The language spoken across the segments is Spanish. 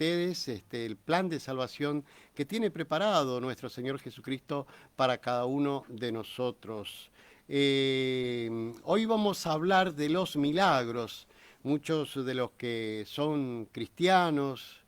ustedes el plan de salvación que tiene preparado nuestro Señor Jesucristo para cada uno de nosotros. Hoy vamos a hablar de los milagros. Muchos de los que son cristianos,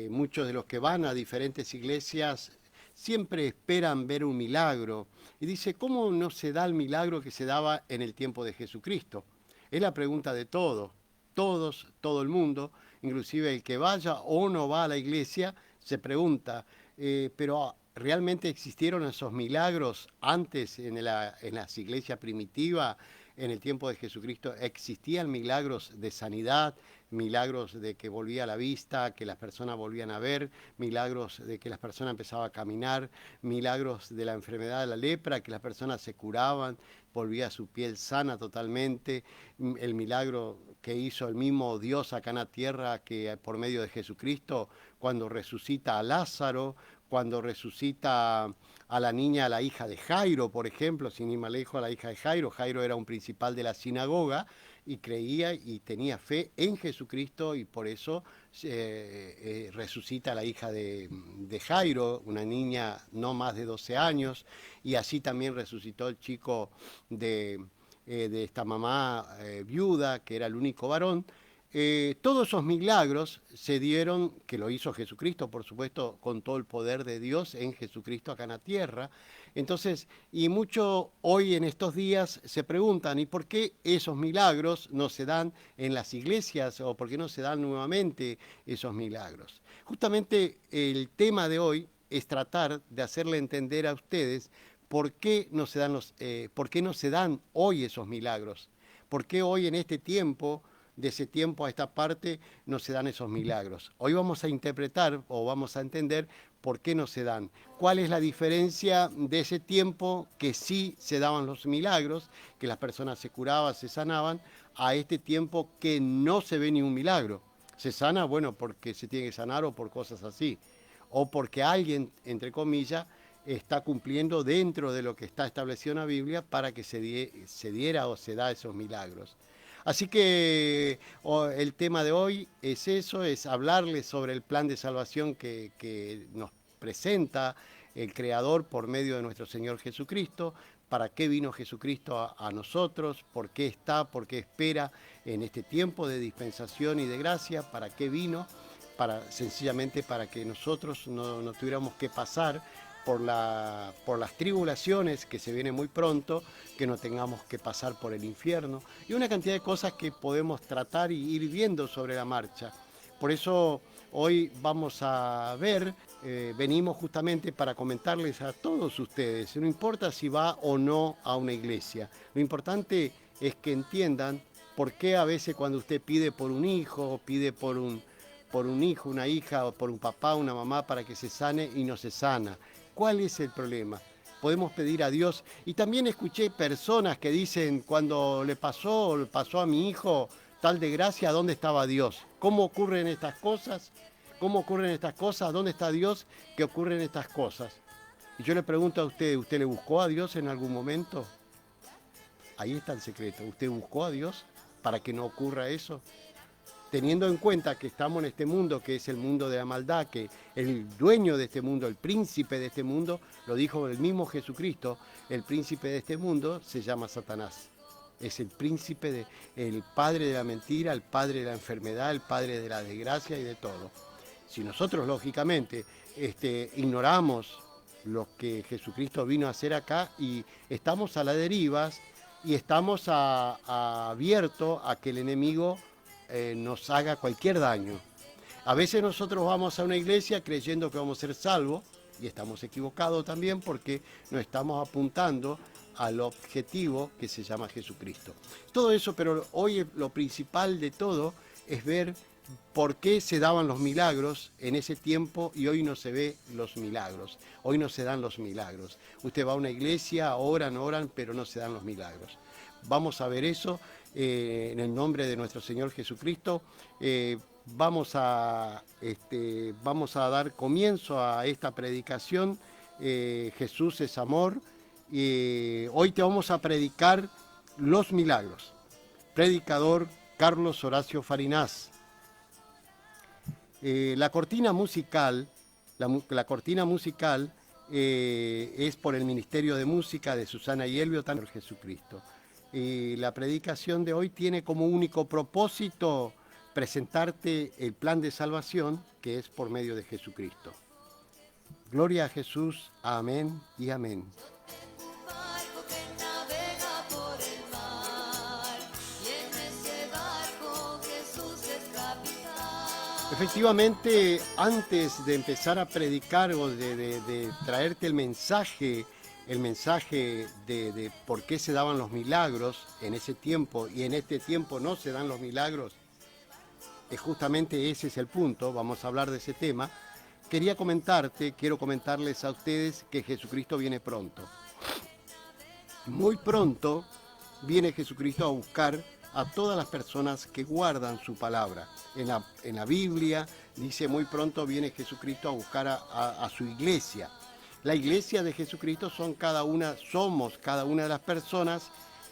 muchos de los que van a diferentes iglesias, siempre esperan ver un milagro. Y dice, ¿cómo no se da el milagro que se daba en el tiempo de Jesucristo? Es la pregunta de todos, todo el mundo, inclusive el que vaya o no va a la iglesia, se pregunta, pero ¿realmente existieron esos milagros antes en las iglesias primitivas? En el tiempo de Jesucristo existían milagros de sanidad, milagros de que volvía la vista, que las personas volvían a ver, milagros de que las personas empezaban a caminar, milagros de la enfermedad de la lepra, que las personas se curaban, volvía su piel sana totalmente, el milagro que hizo el mismo Dios acá en la tierra, que por medio de Jesucristo, cuando resucita a Lázaro, cuando resucita a la niña, a la hija de Jairo, por ejemplo, sin ir más lejos, a la hija de Jairo. Jairo era un principal de la sinagoga y creía y tenía fe en Jesucristo y por eso resucita a la hija de Jairo, una niña no más de 12 años, y así también resucitó el chico de esta mamá viuda, que era el único varón. Todos esos milagros se dieron, que lo hizo Jesucristo, por supuesto, con todo el poder de Dios en Jesucristo acá en la tierra. Entonces, y mucho hoy en estos días se preguntan, ¿y por qué esos milagros no se dan en las iglesias o por qué no se dan nuevamente esos milagros? Justamente el tema de hoy es tratar de hacerle entender a ustedes por qué no se dan por qué no se dan hoy esos milagros, por qué hoy en este tiempo, de ese tiempo a esta parte, no se dan esos milagros. Hoy vamos a interpretar o vamos a entender por qué no se dan. ¿Cuál es la diferencia de ese tiempo que sí se daban los milagros, que las personas se curaban, se sanaban, a este tiempo que no se ve ni un milagro? Se sana, bueno, porque se tiene que sanar o por cosas así, o porque alguien, entre comillas, está cumpliendo dentro de lo que está establecido en la Biblia para que se diera o se da esos milagros. Así que el tema de hoy es eso, es hablarles sobre el plan de salvación que nos presenta el Creador por medio de nuestro Señor Jesucristo, para qué vino Jesucristo a nosotros, por qué está, por qué espera en este tiempo de dispensación y de gracia, para qué vino, sencillamente para que nosotros no tuviéramos que pasar por las tribulaciones que se vienen muy pronto, que no tengamos que pasar por el infierno y una cantidad de cosas que podemos tratar y ir viendo sobre la marcha. Por eso hoy vamos a ver, venimos justamente para comentarles a todos ustedes, no importa si va o no a una iglesia, lo importante es que entiendan por qué a veces cuando usted pide por un hijo, pide por un hijo, una hija, o por un papá, una mamá para que se sane y no se sana. ¿Cuál es el problema? Podemos pedir a Dios. Y también escuché personas que dicen, cuando le pasó a mi hijo tal desgracia, ¿dónde estaba Dios? ¿Cómo ocurren estas cosas? ¿Cómo ocurren estas cosas? ¿Dónde está Dios que ocurren estas cosas? Y yo le pregunto a usted, ¿usted le buscó a Dios en algún momento? Ahí está el secreto. ¿Usted buscó a Dios para que no ocurra eso? Teniendo en cuenta que estamos en este mundo, que es el mundo de la maldad, que el dueño de este mundo, el príncipe de este mundo, lo dijo el mismo Jesucristo, el príncipe de este mundo se llama Satanás. Es el príncipe, el padre de la mentira, el padre de la enfermedad, el padre de la desgracia y de todo. Si nosotros, lógicamente, ignoramos lo que Jesucristo vino a hacer acá y estamos a la deriva y estamos abiertos a que el enemigo nos haga cualquier daño. A veces nosotros vamos a una iglesia creyendo que vamos a ser salvos y estamos equivocados también porque no estamos apuntando al objetivo que se llama Jesucristo. Todo eso, pero hoy lo principal de todo es ver por qué se daban los milagros en ese tiempo y hoy no se ve los milagros. Hoy no se dan los milagros. Usted va a una iglesia, oran, pero no se dan los milagros. Vamos a ver eso en el nombre de nuestro Señor Jesucristo. Vamos a dar comienzo a esta predicación. Jesús es amor. Hoy te vamos a predicar los milagros. Predicador Carlos Horacio Farinás. La cortina musical, la cortina musical es por el Ministerio de Música de Susana y Elvio, por Jesucristo. La predicación de hoy tiene como único propósito presentarte el plan de salvación que es por medio de Jesucristo. Gloria a Jesús, amén y amén. Efectivamente, antes de empezar a predicar o de traerte el mensaje de por qué se daban los milagros en ese tiempo y en este tiempo no se dan los milagros, justamente ese es el punto, vamos a hablar de ese tema. Quiero comentarles a ustedes que Jesucristo viene pronto. Muy pronto viene Jesucristo a buscar a todas las personas que guardan su palabra. En la Biblia dice muy pronto viene Jesucristo a buscar a su iglesia. La iglesia de Jesucristo somos cada una de las personas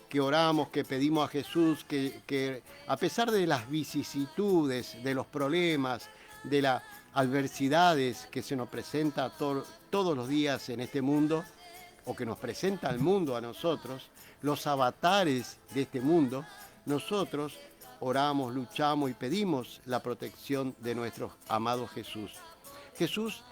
que oramos, que pedimos a Jesús, que a pesar de las vicisitudes, de los problemas, de las adversidades que se nos presenta todos los días en este mundo, o que nos presenta el mundo a nosotros, los avatares de este mundo, nosotros oramos, luchamos y pedimos la protección de nuestro amado Jesús. Jesús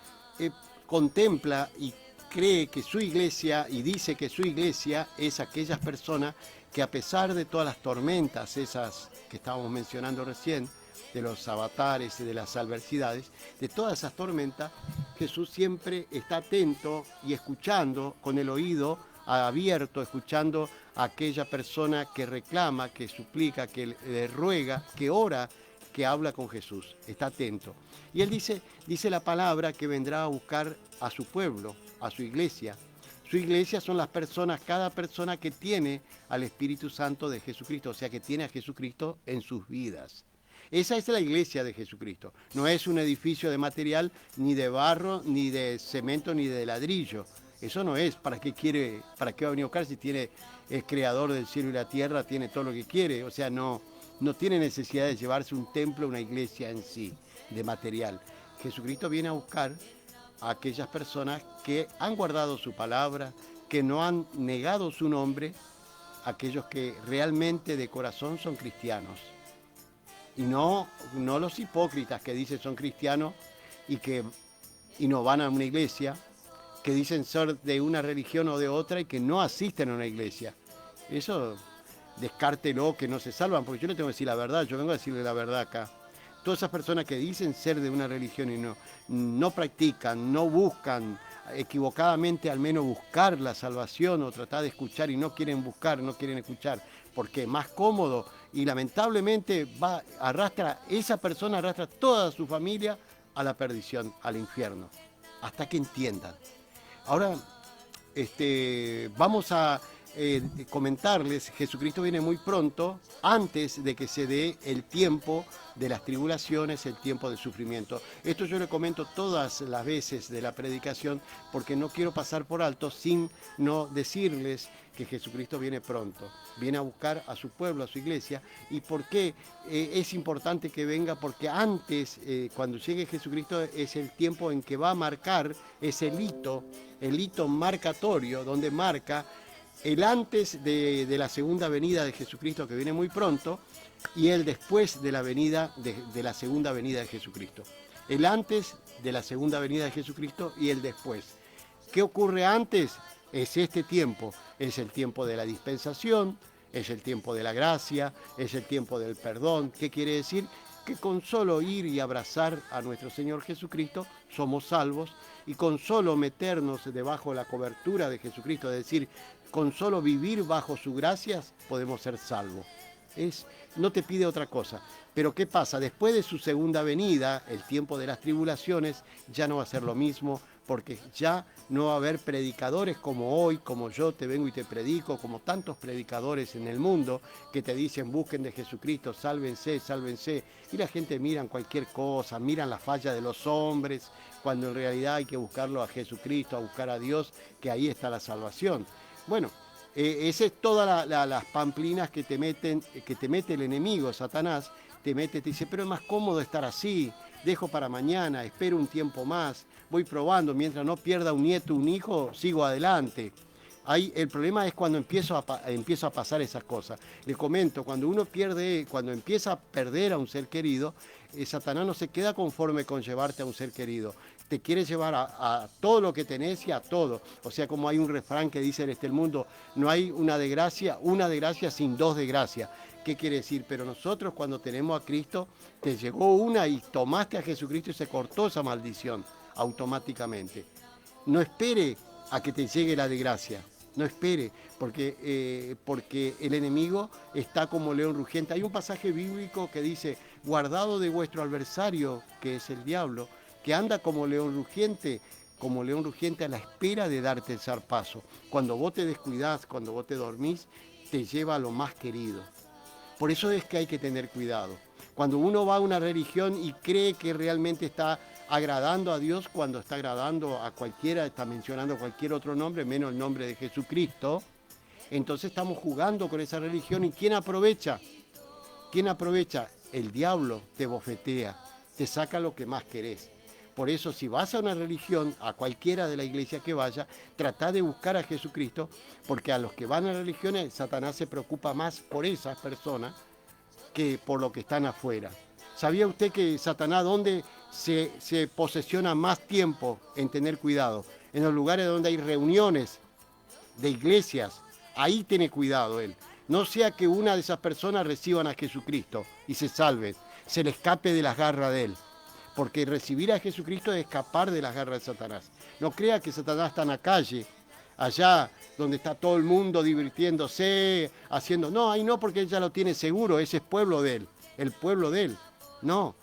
contempla y cree que su iglesia, y dice que su iglesia es aquellas personas que a pesar de todas las tormentas, esas que estábamos mencionando recién, de los avatares y de las adversidades, de todas esas tormentas, Jesús siempre está atento y escuchando con el oído abierto, escuchando a aquella persona que reclama, que suplica, que le ruega, que ora, que habla con Jesús. Está atento. Y él dice la palabra que vendrá a buscar a su pueblo, a su iglesia. Su iglesia son las personas, cada persona que tiene al Espíritu Santo de Jesucristo, o sea, que tiene a Jesucristo en sus vidas. Esa es la iglesia de Jesucristo. No es un edificio de material, ni de barro, ni de cemento, ni de ladrillo. Eso no es. ¿Para qué va a venir a buscar si es creador del cielo y la tierra, tiene todo lo que quiere? O sea, no tiene necesidad de llevarse un templo, una iglesia en sí, de material. Jesucristo viene a buscar a aquellas personas que han guardado su palabra, que no han negado su nombre, aquellos que realmente de corazón son cristianos. Y no los hipócritas que dicen son cristianos y no van a una iglesia, que dicen ser de una religión o de otra y que no asisten a una iglesia. Eso descártelo, que no se salvan, porque yo le tengo que decir la verdad, yo vengo a decirle la verdad acá. Todas esas personas que dicen ser de una religión y no practican, no buscan equivocadamente al menos buscar la salvación o tratar de escuchar y no quieren buscar, no quieren escuchar, porque es más cómodo y lamentablemente esa persona arrastra toda su familia a la perdición, al infierno, hasta que entiendan. Ahora, vamos a comentarles, Jesucristo viene muy pronto, antes de que se dé el tiempo de las tribulaciones, el tiempo del sufrimiento. Esto yo le comento todas las veces de la predicación, porque no quiero pasar por alto sin no decirles que Jesucristo viene pronto, viene a buscar a su pueblo, a su iglesia. ¿Y por qué es importante que venga? Porque antes, cuando llegue Jesucristo, es el tiempo en que va a marcar ese el hito marcatorio, donde marca el antes de la segunda venida de Jesucristo, que viene muy pronto, y el después de la segunda venida de Jesucristo. El antes de la segunda venida de Jesucristo y el después. ¿Qué ocurre antes? Es este tiempo, es el tiempo de la dispensación, es el tiempo de la gracia, es el tiempo del perdón. ¿Qué quiere decir? Que con solo ir y abrazar a nuestro Señor Jesucristo somos salvos, y con solo meternos debajo de la cobertura de Jesucristo, es decir, con solo vivir bajo su gracia, podemos ser salvos. No te pide otra cosa. Pero ¿qué pasa? Después de su segunda venida, el tiempo de las tribulaciones, ya no va a ser lo mismo, porque ya no va a haber predicadores como hoy, como yo te vengo y te predico, como tantos predicadores en el mundo que te dicen busquen de Jesucristo, sálvense, sálvense. Y la gente miran cualquier cosa, miran la falla de los hombres, cuando en realidad hay que buscarlo a Jesucristo, a buscar a Dios, que ahí está la salvación. Bueno, esa es todas las pamplinas que te mete el enemigo, Satanás, te dice, pero es más cómodo estar así, dejo para mañana, espero un tiempo más, voy probando, mientras no pierda un nieto, un hijo, sigo adelante. Ahí, el problema es cuando empiezo a pasar esas cosas. Le comento, cuando empieza a perder a un ser querido, Satanás no se queda conforme con llevarte a un ser querido. Te quiere llevar a todo lo que tenés y a todo. O sea, como hay un refrán que dice en este mundo, no hay una de gracia sin dos de gracia. ¿Qué quiere decir? Pero nosotros cuando tenemos a Cristo, te llegó una y tomaste a Jesucristo y se cortó esa maldición automáticamente. No espere a que te llegue la desgracia. No espere, porque el enemigo está como león rugiente. Hay un pasaje bíblico que dice, guardado de vuestro adversario, que es el diablo, que anda como león rugiente a la espera de darte el zarpazo. Cuando vos te descuidás, cuando vos te dormís, te lleva a lo más querido. Por eso es que hay que tener cuidado. Cuando uno va a una religión y cree que realmente está agradando a Dios, cuando está agradando a cualquiera, está mencionando cualquier otro nombre, menos el nombre de Jesucristo, entonces estamos jugando con esa religión. ¿Y quién aprovecha? ¿Quién aprovecha? El diablo te bofetea, te saca lo que más querés. Por eso, si vas a una religión, a cualquiera de la iglesia que vaya, trata de buscar a Jesucristo, porque a los que van a religiones, Satanás se preocupa más por esas personas que por lo que están afuera. ¿Sabía usted que Satanás dónde se posesiona más tiempo en tener cuidado? En los lugares donde hay reuniones de iglesias, ahí tiene cuidado él. No sea que una de esas personas reciban a Jesucristo y se salven, se le escape de las garras de él. Porque recibir a Jesucristo es escapar de las garras de Satanás. No crea que Satanás está en la calle, allá donde está todo el mundo divirtiéndose, haciendo... No, ahí no, porque él ya lo tiene seguro, ese es pueblo de él, el pueblo de él. No,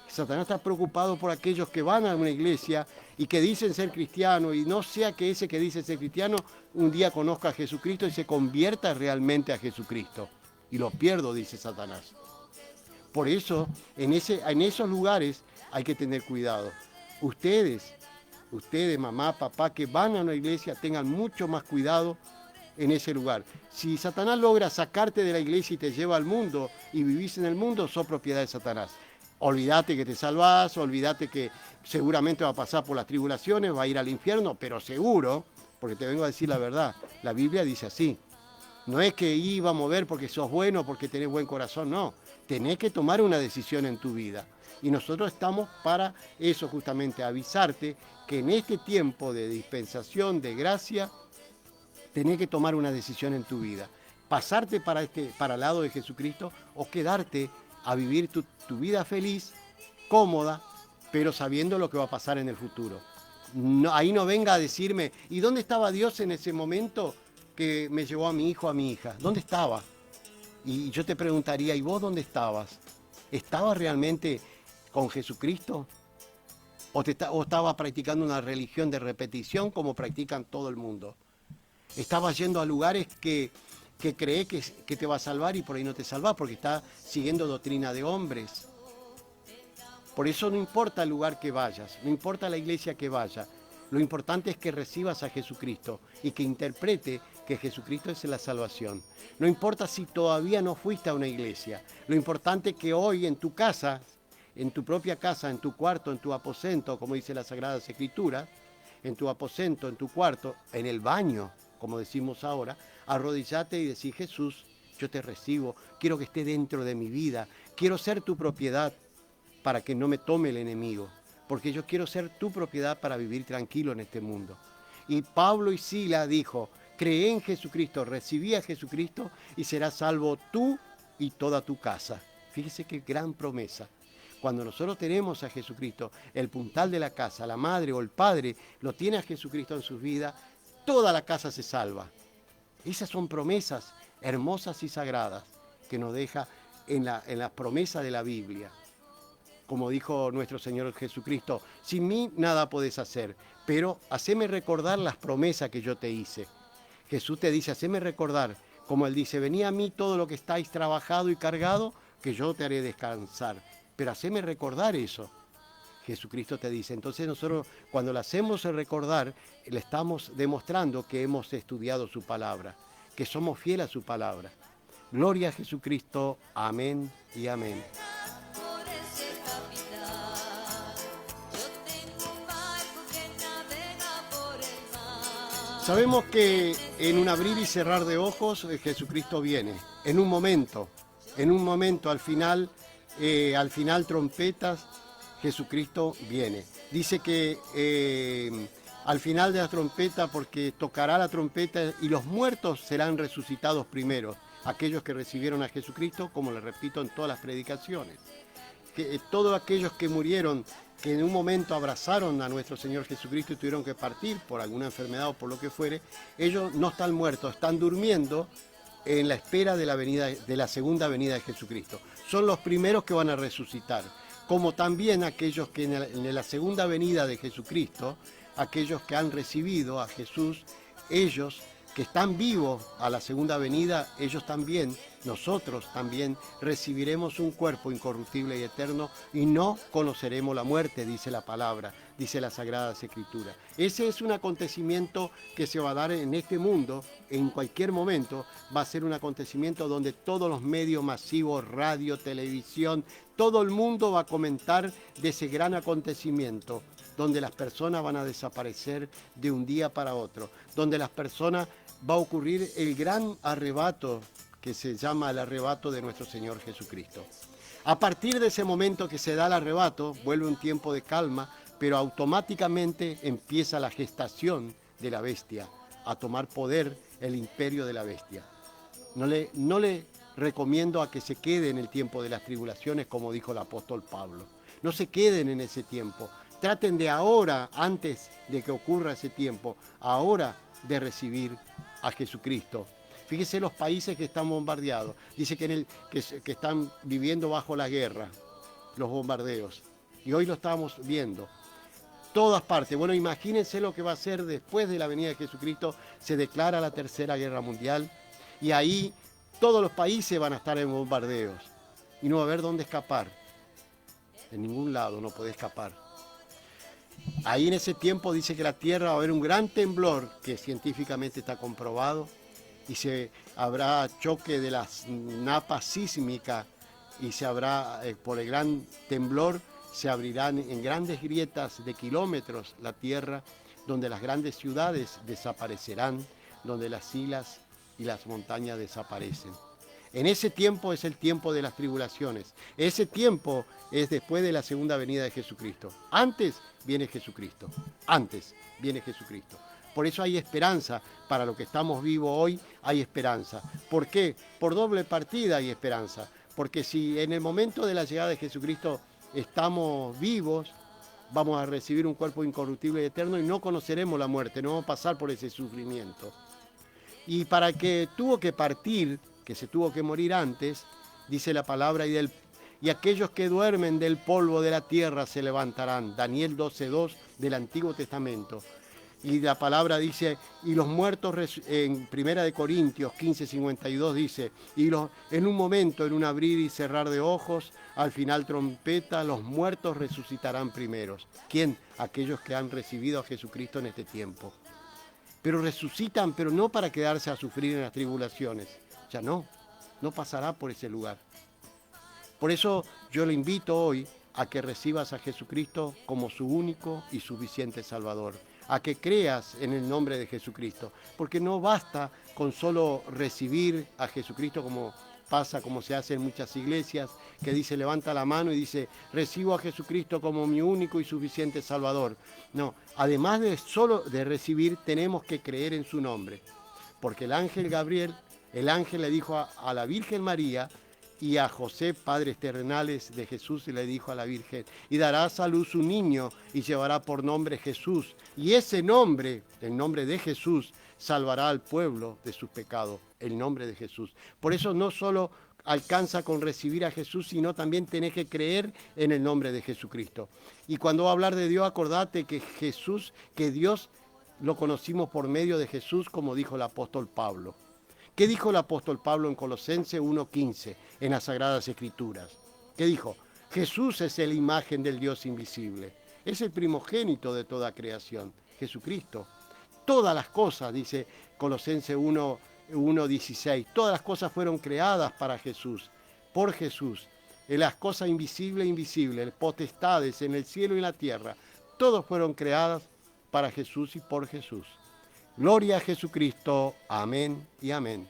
Satanás está preocupado por aquellos que van a una iglesia y que dicen ser cristianos, y no sea que ese que dice ser cristiano un día conozca a Jesucristo y se convierta realmente a Jesucristo. Y lo pierdo, dice Satanás. Por eso, en esos lugares hay que tener cuidado. Ustedes, mamá, papá, que van a una iglesia, tengan mucho más cuidado en ese lugar. Si Satanás logra sacarte de la iglesia y te lleva al mundo y vivís en el mundo, sos propiedad de Satanás. Olvídate que te salvás, olvídate que seguramente va a pasar por las tribulaciones, va a ir al infierno, pero seguro, porque te vengo a decir la verdad, la Biblia dice así. No es que iba a mover porque sos bueno, porque tenés buen corazón, no. Tenés que tomar una decisión en tu vida. Y nosotros estamos para eso justamente, avisarte que en este tiempo de dispensación, de gracia, tenés que tomar una decisión en tu vida. Pasarte para el lado de Jesucristo o quedarte a vivir tu vida feliz, cómoda, pero sabiendo lo que va a pasar en el futuro. No, ahí no venga a decirme, ¿y dónde estaba Dios en ese momento que me llevó a mi hijo, a mi hija? ¿Dónde estaba? Y yo te preguntaría, ¿y vos dónde estabas? ¿Estabas realmente con Jesucristo? ¿O estabas practicando una religión de repetición como practican todo el mundo? ¿Estabas yendo a lugares que crees que te va a salvar y por ahí no te salvás porque estás siguiendo doctrina de hombres? Por eso no importa el lugar que vayas, no importa la iglesia que vayas, lo importante es que recibas a Jesucristo y que interprete que Jesucristo es la salvación. No importa si todavía no fuiste a una iglesia, lo importante es que hoy en tu casa, en tu propia casa, en tu cuarto, en tu aposento, como dice la Sagrada Escritura, en tu aposento, en tu cuarto, en el baño, como decimos ahora, arrodillate y decís, Jesús, yo te recibo, quiero que esté dentro de mi vida, quiero ser tu propiedad para que no me tome el enemigo, porque yo quiero ser tu propiedad para vivir tranquilo en este mundo. Y Pablo y Sila dijo, cree en Jesucristo, recibí a Jesucristo y serás salvo tú y toda tu casa. Fíjese qué gran promesa. Cuando nosotros tenemos a Jesucristo, el puntal de la casa, la madre o el padre, lo tiene a Jesucristo en sus vidas, toda la casa se salva. Esas son promesas hermosas y sagradas que nos deja en la promesa de la Biblia. Como dijo nuestro Señor Jesucristo, sin mí nada podés hacer, pero haceme recordar las promesas que yo te hice. Jesús te dice, haceme recordar, como Él dice, vení a mí todo lo que estáis trabajado y cargado, que yo te haré descansar. Pero haceme recordar eso. Jesucristo te dice. Entonces nosotros cuando le hacemos recordar, le estamos demostrando que hemos estudiado su palabra, que somos fieles a su palabra. Gloria a Jesucristo. Amén y amén. Sabemos que en un abrir y cerrar de ojos Jesucristo viene, en un momento, al final trompetas, Jesucristo viene. Dice que al final de la trompeta, porque tocará la trompeta y los muertos serán resucitados primero, aquellos que recibieron a Jesucristo, como le repito en todas las predicaciones. Que todos aquellos que murieron, que en un momento abrazaron a nuestro Señor Jesucristo y tuvieron que partir por alguna enfermedad o por lo que fuere, ellos no están muertos, están durmiendo en la espera de la segunda venida de Jesucristo. Son los primeros que van a resucitar, como también aquellos que en la segunda venida de Jesucristo, aquellos que han recibido a Jesús, ellos que están vivos a la segunda venida, ellos también, nosotros también, recibiremos un cuerpo incorruptible y eterno y no conoceremos la muerte, dice la palabra, dice las Sagradas Escrituras. Ese es un acontecimiento que se va a dar en este mundo, en cualquier momento, va a ser un acontecimiento donde todos los medios masivos, radio, televisión, todo el mundo va a comentar de ese gran acontecimiento, donde las personas van a desaparecer de un día para otro, donde las personas va a ocurrir el gran arrebato que se llama el arrebato de nuestro Señor Jesucristo. A partir de ese momento que se da el arrebato, vuelve un tiempo de calma, pero automáticamente empieza la gestación de la bestia, a tomar poder el imperio de la bestia. No le recomiendo a que se quede en el tiempo de las tribulaciones, como dijo el apóstol Pablo. No se queden en ese tiempo. Traten de ahora, antes de que ocurra ese tiempo, ahora de recibir a Jesucristo. Fíjese los países que están bombardeados. Dice que están viviendo bajo la guerra, los bombardeos. Y hoy lo estamos viendo. Todas partes. Bueno, imagínense lo que va a ser después de la venida de Jesucristo. Se declara la Tercera Guerra Mundial. Y ahí todos los países van a estar en bombardeos. Y no va a haber dónde escapar. En ningún lado no puede escapar. Ahí en ese tiempo dice que la tierra va a haber un gran temblor, que científicamente está comprobado, y habrá choque de las napas sísmicas, y por el gran temblor, se abrirán en grandes grietas de kilómetros la tierra, donde las grandes ciudades desaparecerán, donde las islas y las montañas desaparecen. En ese tiempo es el tiempo de las tribulaciones. Ese tiempo es después de la segunda venida de Jesucristo. Antes viene Jesucristo. Antes viene Jesucristo. Por eso hay esperanza. Para los que estamos vivos hoy hay esperanza. ¿Por qué? Por doble partida hay esperanza. Porque si en el momento de la llegada de Jesucristo estamos vivos, vamos a recibir un cuerpo incorruptible y eterno y no conoceremos la muerte, no vamos a pasar por ese sufrimiento. Y para que tuvo que partir, que se tuvo que morir antes, dice la palabra, y aquellos que duermen del polvo de la tierra se levantarán. Daniel 12:2 del Antiguo Testamento. Y la palabra dice, y los muertos, en 1 Corintios 15:52 dice, en un momento, en un abrir y cerrar de ojos, al final trompeta, los muertos resucitarán primeros. ¿Quién? Aquellos que han recibido a Jesucristo en este tiempo. Pero resucitan, pero no para quedarse a sufrir en las tribulaciones. Ya no pasará por ese lugar. Por eso yo le invito hoy a que recibas a Jesucristo como su único y suficiente Salvador, a que creas en el nombre de Jesucristo, porque no basta con solo recibir a Jesucristo como se hace en muchas iglesias, que dice levanta la mano y dice recibo a Jesucristo como mi único y suficiente Salvador. No, además de solo de recibir, tenemos que creer en su nombre, porque el ángel Gabriel, el ángel le dijo a la Virgen María y a José, padres terrenales de Jesús, y le dijo a la Virgen, y darás a luz un niño y llevará por nombre Jesús. Y ese nombre, el nombre de Jesús, salvará al pueblo de sus pecados, el nombre de Jesús. Por eso no solo alcanza con recibir a Jesús, sino también tenés que creer en el nombre de Jesucristo. Y cuando va a hablar de Dios, acordate que Dios lo conocimos por medio de Jesús, como dijo el apóstol Pablo. ¿Qué dijo el apóstol Pablo en Colosenses 1:15 en las Sagradas Escrituras? ¿Qué dijo? Jesús es la imagen del Dios invisible. Es el primogénito de toda creación, Jesucristo. Todas las cosas, dice Colosenses 1:16, todas las cosas fueron creadas para Jesús, por Jesús. Las cosas invisibles, potestades en el cielo y en la tierra, todas fueron creadas para Jesús y por Jesús. Gloria a Jesucristo. Amén y amén.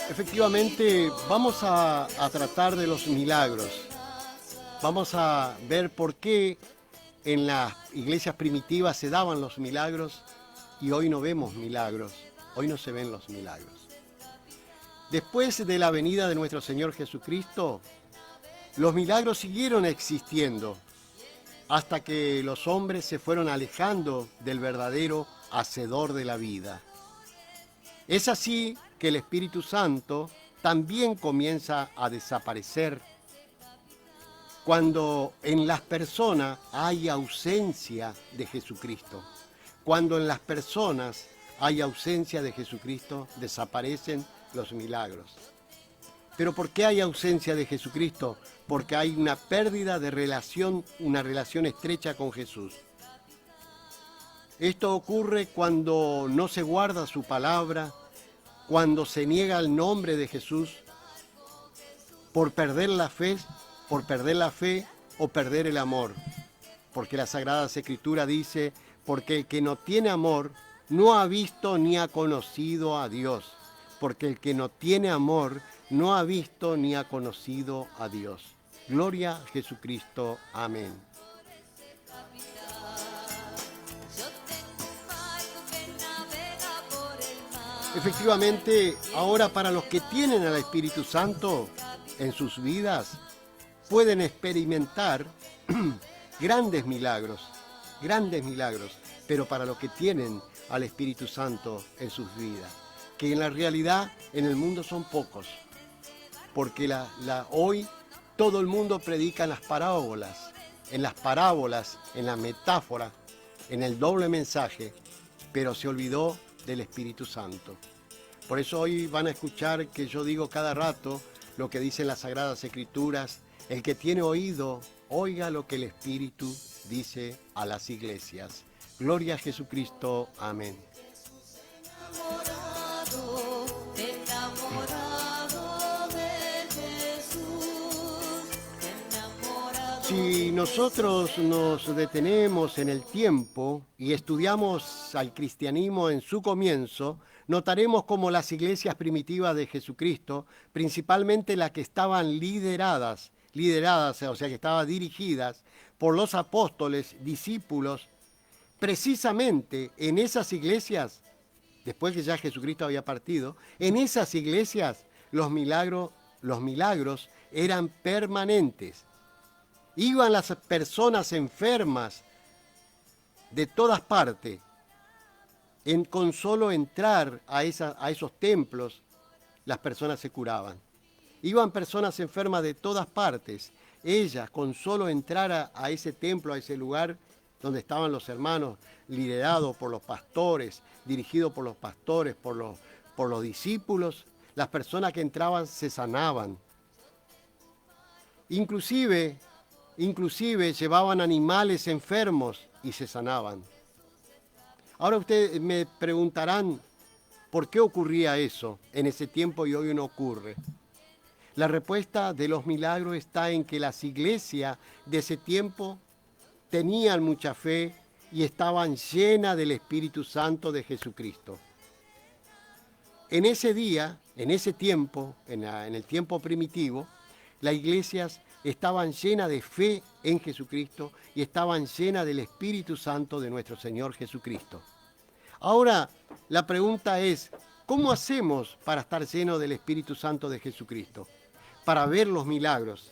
Efectivamente, vamos a tratar de los milagros. Vamos a ver por qué en las iglesias primitivas se daban los milagros y hoy no vemos milagros. Hoy no se ven los milagros. Después de la venida de nuestro Señor Jesucristo, los milagros siguieron existiendo hasta que los hombres se fueron alejando del verdadero hacedor de la vida. Es así que el Espíritu Santo también comienza a desaparecer cuando en las personas hay ausencia de Jesucristo. Cuando en las personas hay ausencia de Jesucristo, desaparecen los milagros. ¿Pero por qué hay ausencia de Jesucristo? Porque hay una pérdida de relación, una relación estrecha con Jesús. Esto ocurre cuando no se guarda su palabra, cuando se niega el nombre de Jesús, por perder la fe o perder el amor. Porque la Sagrada Escritura dice, porque el que no tiene amor no ha visto ni ha conocido a Dios. Porque el que no tiene amor no ha visto ni ha conocido a Dios. Gloria a Jesucristo. Amén. Efectivamente, ahora para los que tienen al Espíritu Santo en sus vidas, pueden experimentar grandes milagros, pero para los que tienen al Espíritu Santo en sus vidas, que en la realidad en el mundo son pocos, porque hoy todo el mundo predica en las parábolas, en la metáfora, en el doble mensaje, pero se olvidó del Espíritu Santo. Por eso hoy van a escuchar que yo digo cada rato lo que dicen las Sagradas Escrituras: el que tiene oído, oiga lo que el Espíritu dice a las iglesias. Gloria a Jesucristo. Amén. Si nosotros nos detenemos en el tiempo y estudiamos al cristianismo en su comienzo, notaremos cómo las iglesias primitivas de Jesucristo, principalmente las que estaban lideradas, o sea, que estaban dirigidas por los apóstoles, discípulos, precisamente en esas iglesias, después que ya Jesucristo había partido, en esas iglesias los milagros eran permanentes. Iban las personas enfermas de todas partes. Con solo entrar a esos templos, las personas se curaban. Iban personas enfermas de todas partes. Ellas, con solo entrar a ese templo, a ese lugar donde estaban los hermanos, liderados por los pastores, dirigidos por los pastores, por los discípulos, las personas que entraban se sanaban. Inclusive llevaban animales enfermos y se sanaban. Ahora ustedes me preguntarán, ¿por qué ocurría eso en ese tiempo y hoy no ocurre? La respuesta de los milagros está en que las iglesias de ese tiempo tenían mucha fe y estaban llenas del Espíritu Santo de Jesucristo. En ese día, en ese tiempo, en el tiempo primitivo, las iglesias estaban llenas de fe en Jesucristo y estaban llenas del Espíritu Santo de nuestro Señor Jesucristo. Ahora, la pregunta es, ¿cómo hacemos para estar llenos del Espíritu Santo de Jesucristo? Para ver los milagros.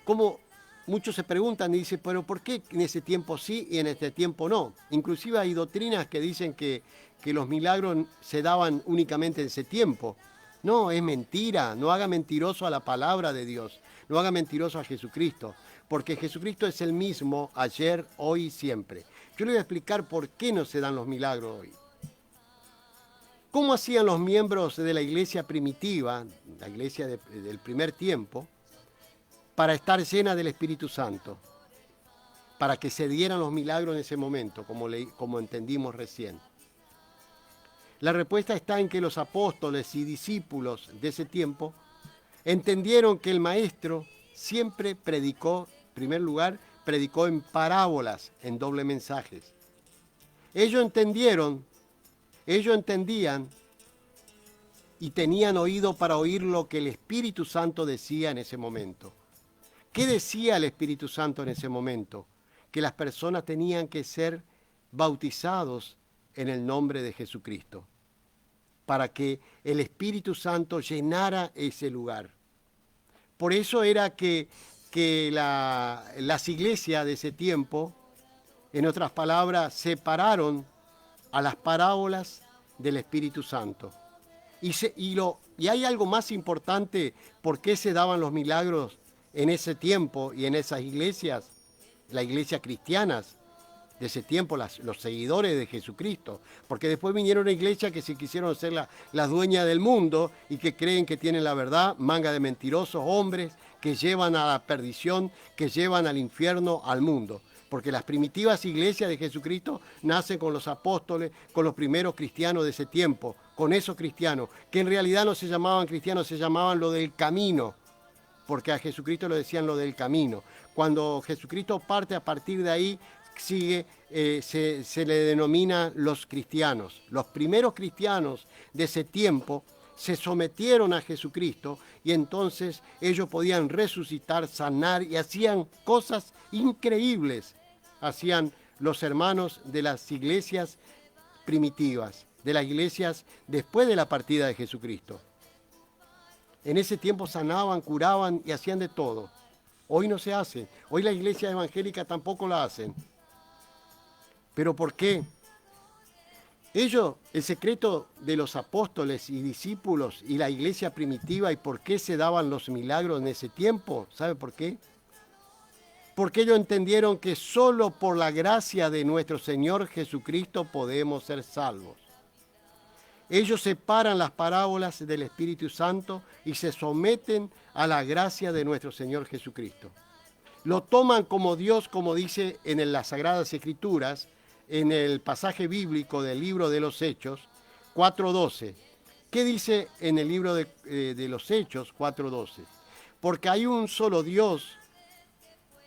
Como muchos se preguntan y dicen, pero ¿por qué en ese tiempo sí y en este tiempo no? Inclusive hay doctrinas que dicen que los milagros se daban únicamente en ese tiempo. No, es mentira. No haga mentiroso a la palabra de Dios. No haga mentiroso a Jesucristo. Porque Jesucristo es el mismo ayer, hoy y siempre. Yo le voy a explicar por qué no se dan los milagros hoy. ¿Cómo hacían los miembros de la iglesia primitiva, la iglesia del primer tiempo, para estar llena del Espíritu Santo? Para que se dieran los milagros en ese momento, como entendimos recién. La respuesta está en que los apóstoles y discípulos de ese tiempo entendieron que el maestro siempre predicó, en primer lugar, predicó en parábolas, en doble mensajes. Ellos entendían y tenían oído para oír lo que el Espíritu Santo decía en ese momento. ¿Qué decía el Espíritu Santo en ese momento? Que las personas tenían que ser bautizados en el nombre de Jesucristo, para que el Espíritu Santo llenara ese lugar. Por eso era que las iglesias de ese tiempo, en otras palabras, separaron a las parábolas del Espíritu Santo. Y hay algo más importante, ¿por qué se daban los milagros en ese tiempo y en esas iglesias? Las iglesias cristianas de ese tiempo, los seguidores de Jesucristo. Porque después vinieron iglesias que se quisieron ser las dueñas del mundo y que creen que tienen la verdad, manga de mentirosos hombres que llevan a la perdición, que llevan al infierno, al mundo. Porque las primitivas iglesias de Jesucristo nacen con los apóstoles, con los primeros cristianos de ese tiempo, con esos cristianos, que en realidad no se llamaban cristianos, se llamaban lo del camino, porque a Jesucristo le decían lo del camino. Cuando Jesucristo parte, a partir de ahí se le denomina los cristianos. Los primeros cristianos de ese tiempo se sometieron a Jesucristo y entonces ellos podían resucitar, sanar y hacían cosas increíbles. Hacían los hermanos de las iglesias primitivas, de las iglesias después de la partida de Jesucristo. En ese tiempo sanaban, curaban y hacían de todo. Hoy no se hace. Hoy la iglesia evangélica tampoco la hacen. ¿Pero por qué? Ellos, el secreto de los apóstoles y discípulos y la iglesia primitiva y por qué se daban los milagros en ese tiempo, ¿sabe por qué? Porque ellos entendieron que solo por la gracia de nuestro Señor Jesucristo podemos ser salvos. Ellos separan las parábolas del Espíritu Santo y se someten a la gracia de nuestro Señor Jesucristo. Lo toman como Dios, como dice en las Sagradas Escrituras, en el pasaje bíblico del libro de los Hechos 4:12. ¿Qué dice en el libro de los Hechos 4:12? Porque hay un solo Dios,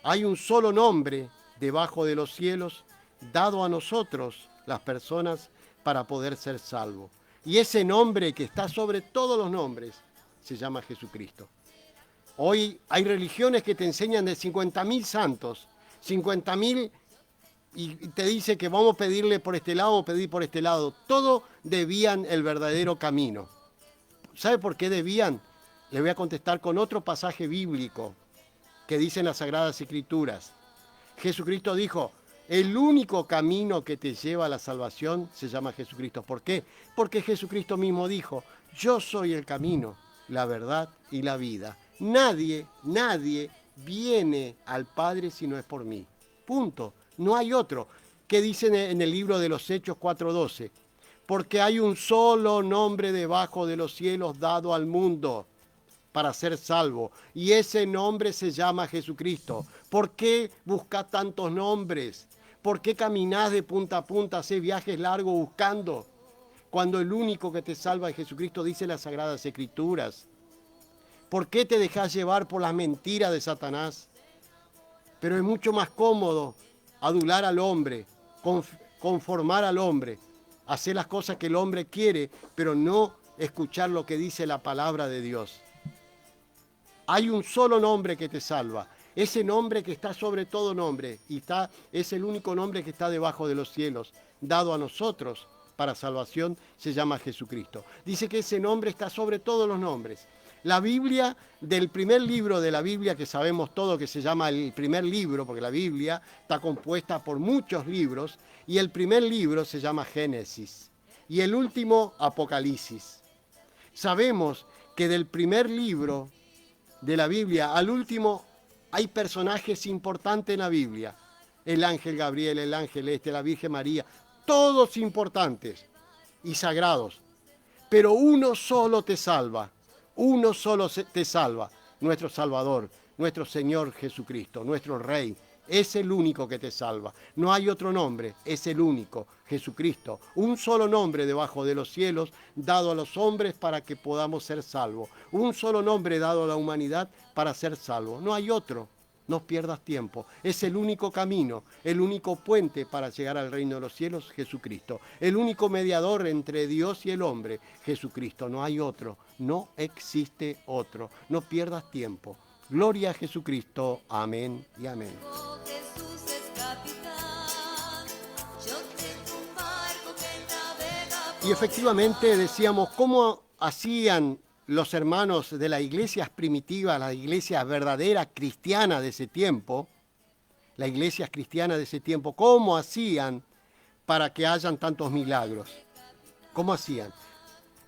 hay un solo nombre debajo de los cielos, dado a nosotros, las personas, para poder ser salvos. Y ese nombre que está sobre todos los nombres se llama Jesucristo. Hoy hay religiones que te enseñan de 50.000 santos, 50.000, y te dice que vamos a pedirle por este lado o pedir por este lado. Todo debían el verdadero camino. ¿Sabe por qué debían? Le voy a contestar con otro pasaje bíblico que dice en las Sagradas Escrituras. Jesucristo dijo, el único camino que te lleva a la salvación se llama Jesucristo. ¿Por qué? Porque Jesucristo mismo dijo, yo soy el camino, la verdad y la vida. Nadie viene al Padre si no es por mí. Punto. No hay otro. ¿Qué dicen en el libro de los Hechos 4:12? Porque hay un solo nombre debajo de los cielos dado al mundo para ser salvo. Y ese nombre se llama Jesucristo. ¿Por qué buscas tantos nombres? ¿Por qué caminás de punta a punta, hacés viajes largos buscando? Cuando el único que te salva es Jesucristo, dice las Sagradas Escrituras. ¿Por qué te dejás llevar por las mentiras de Satanás? Pero es mucho más cómodo adular al hombre, conformar al hombre, hacer las cosas que el hombre quiere, pero no escuchar lo que dice la palabra de Dios. Hay un solo nombre que te salva, ese nombre que está sobre todo nombre, y es el único nombre que está debajo de los cielos, dado a nosotros para salvación, se llama Jesucristo. Dice que ese nombre está sobre todos los nombres. La Biblia, del primer libro de la Biblia que sabemos todo que se llama el primer libro, porque la Biblia está compuesta por muchos libros, y el primer libro se llama Génesis, y el último Apocalipsis. Sabemos que del primer libro de la Biblia al último hay personajes importantes en la Biblia. El ángel Gabriel, el ángel la Virgen María, todos importantes y sagrados. Pero uno solo te salva. Uno solo te salva, nuestro Salvador, nuestro Señor Jesucristo, nuestro Rey, Es el único que te salva. No hay otro nombre, es el único, Jesucristo. Un solo nombre debajo de los cielos dado a los hombres para que podamos ser salvos. Un solo nombre dado a la humanidad para ser salvos. No hay otro. No pierdas tiempo. Es el único camino, el único puente para llegar al reino de los cielos, Jesucristo. El único mediador entre Dios y el hombre, Jesucristo. No hay otro. No existe otro. No pierdas tiempo. Gloria a Jesucristo. Amén y amén. Jesús es capitán, yo tengo un barco que navega por Y efectivamente decíamos, ¿cómo hacían los hermanos de las iglesias primitivas, las iglesias verdaderas cristianas de ese tiempo, las iglesias cristianas de ese tiempo, cómo hacían para que hayan tantos milagros? ¿Cómo hacían?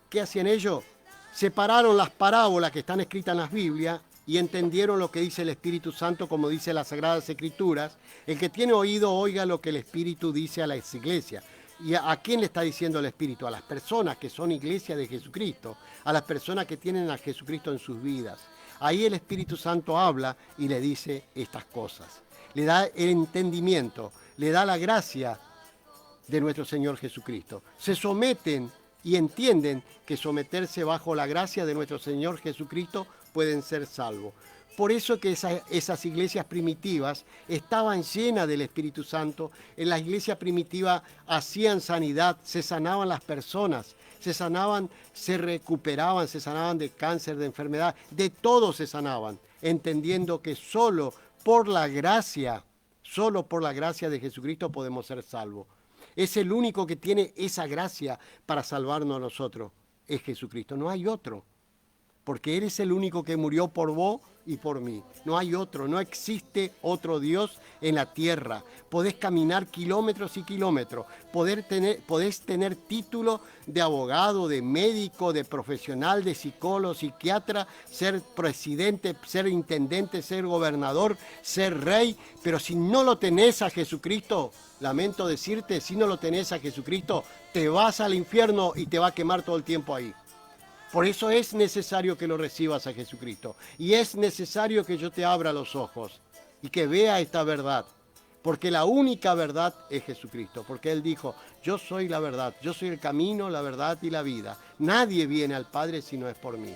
¿Qué hacían ellos? Separaron las parábolas que están escritas en las Biblias y entendieron lo que dice el Espíritu Santo, como dice las Sagradas Escrituras. El que tiene oído, oiga lo que el Espíritu dice a las iglesias. ¿Y a quién le está diciendo el Espíritu? A las personas que son iglesia de Jesucristo, a las personas que tienen a Jesucristo en sus vidas. Ahí el Espíritu Santo habla y le dice estas cosas. Le da el entendimiento, le da la gracia de nuestro Señor Jesucristo. Se someten y entienden que someterse bajo la gracia de nuestro Señor Jesucristo pueden ser salvos. Por eso que esas iglesias primitivas estaban llenas del Espíritu Santo. En las iglesias primitivas hacían sanidad, se sanaban las personas, se sanaban, se recuperaban, se sanaban de cáncer, de enfermedad, de todo se sanaban, entendiendo que solo por la gracia de Jesucristo podemos ser salvos. Es el único que tiene esa gracia para salvarnos a nosotros, es Jesucristo, no hay otro. Porque Él es el único que murió por vos y por mí. No hay otro, no existe otro Dios en la tierra. Podés caminar kilómetros y kilómetros, podés tener título de abogado, de médico, de profesional, de psicólogo, psiquiatra, ser presidente, ser intendente, ser gobernador, ser rey, pero si no lo tenés a Jesucristo, lamento decirte, si no lo tenés a Jesucristo, te vas al infierno y te va a quemar todo el tiempo ahí. Por eso es necesario que lo recibas a Jesucristo. Y es necesario que yo te abra los ojos y que vea esta verdad. Porque la única verdad es Jesucristo. Porque Él dijo, yo soy la verdad, yo soy el camino, la verdad y la vida. Nadie viene al Padre si no es por mí.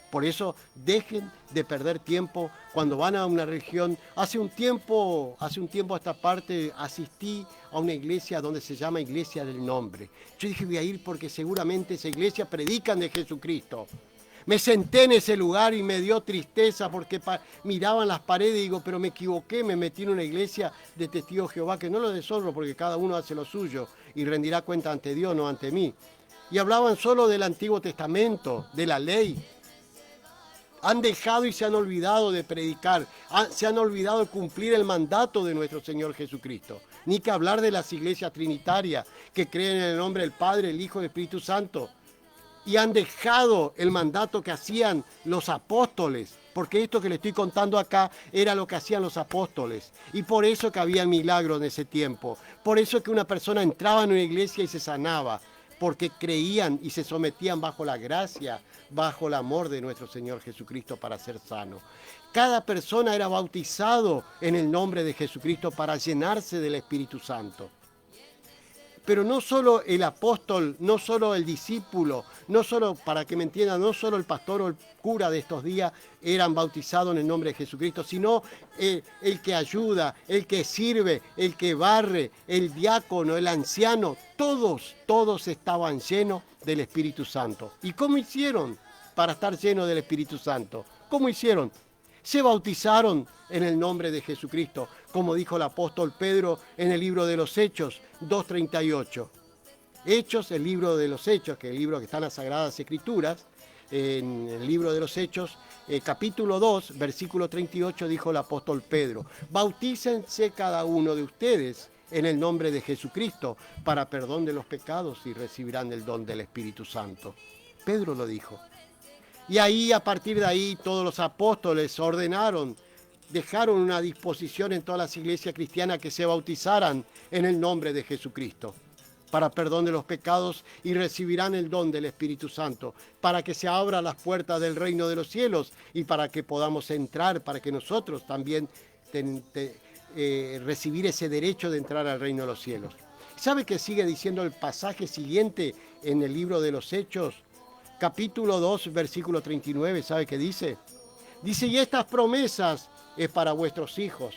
Por eso dejen de perder tiempo cuando van a una religión. Hace un tiempo a esta parte asistí a una iglesia donde se llama Iglesia del Nombre. Yo dije, voy a ir porque seguramente esa iglesia predican de Jesucristo. Me senté en ese lugar y me dio tristeza porque miraban las paredes y digo, pero me equivoqué, me metí en una iglesia de testigos de Jehová, que no lo deshonro porque cada uno hace lo suyo y rendirá cuenta ante Dios, no ante mí. Y hablaban solo del Antiguo Testamento, de la ley. Han dejado y se han olvidado de predicar, se han olvidado de cumplir el mandato de nuestro Señor Jesucristo. Ni que hablar de las iglesias trinitarias que creen en el nombre del Padre, el Hijo y el Espíritu Santo. Y han dejado el mandato que hacían los apóstoles, porque esto que le estoy contando acá era lo que hacían los apóstoles. Y por eso que había milagros en ese tiempo. Por eso que una persona entraba en una iglesia y se sanaba. Porque creían y se sometían bajo la gracia, bajo el amor de nuestro Señor Jesucristo para ser sano. Cada persona era bautizado en el nombre de Jesucristo para llenarse del Espíritu Santo. Pero no solo el apóstol, no solo el discípulo, no solo, para que me entiendan, no solo el pastor o el cura de estos días eran bautizados en el nombre de Jesucristo, sino el que ayuda, el que sirve, el que barre, el diácono, el anciano, todos estaban llenos del Espíritu Santo. ¿Y cómo hicieron para estar llenos del Espíritu Santo? ¿Cómo hicieron? Se bautizaron en el nombre de Jesucristo, como dijo el apóstol Pedro en el libro de los Hechos 2:38. Hechos, el libro de los Hechos, que es el libro que está en las Sagradas Escrituras, en el libro de los Hechos, capítulo 2, versículo 38, dijo el apóstol Pedro, bautícense cada uno de ustedes en el nombre de Jesucristo para perdón de los pecados y recibirán el don del Espíritu Santo. Pedro lo dijo. Y ahí, a partir de ahí, todos los apóstoles ordenaron, dejaron una disposición en todas las iglesias cristianas que se bautizaran en el nombre de Jesucristo para perdón de los pecados y recibirán el don del Espíritu Santo, para que se abran las puertas del reino de los cielos y para que podamos entrar, para que nosotros también recibir ese derecho de entrar al reino de los cielos. ¿Sabe qué sigue diciendo el pasaje siguiente en el libro de los Hechos? Capítulo 2, versículo 39, ¿sabe qué dice? Dice, y estas promesas es para vuestros hijos,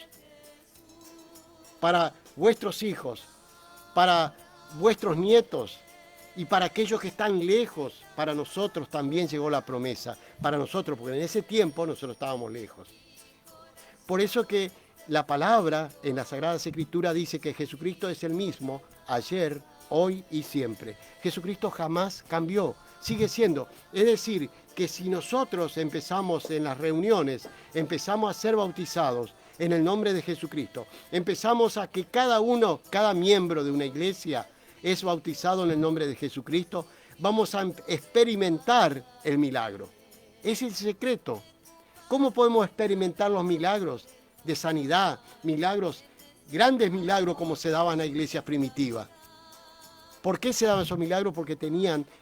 para vuestros nietos y para aquellos que están lejos. Para nosotros también llegó la promesa, para nosotros, porque en ese tiempo nosotros estábamos lejos. Por eso que la palabra en la Sagrada Escritura dice que Jesucristo es el mismo ayer, hoy y siempre. Jesucristo jamás cambió, sigue siendo. Es decir, que si nosotros empezamos en las reuniones, empezamos a ser bautizados en el nombre de Jesucristo, empezamos a que cada miembro de una iglesia es bautizado en el nombre de Jesucristo, vamos a experimentar el milagro. Es el secreto. ¿Cómo podemos experimentar los milagros de sanidad, milagros, grandes milagros como se daban en las iglesias primitivas? ¿Por qué se daban esos milagros? Porque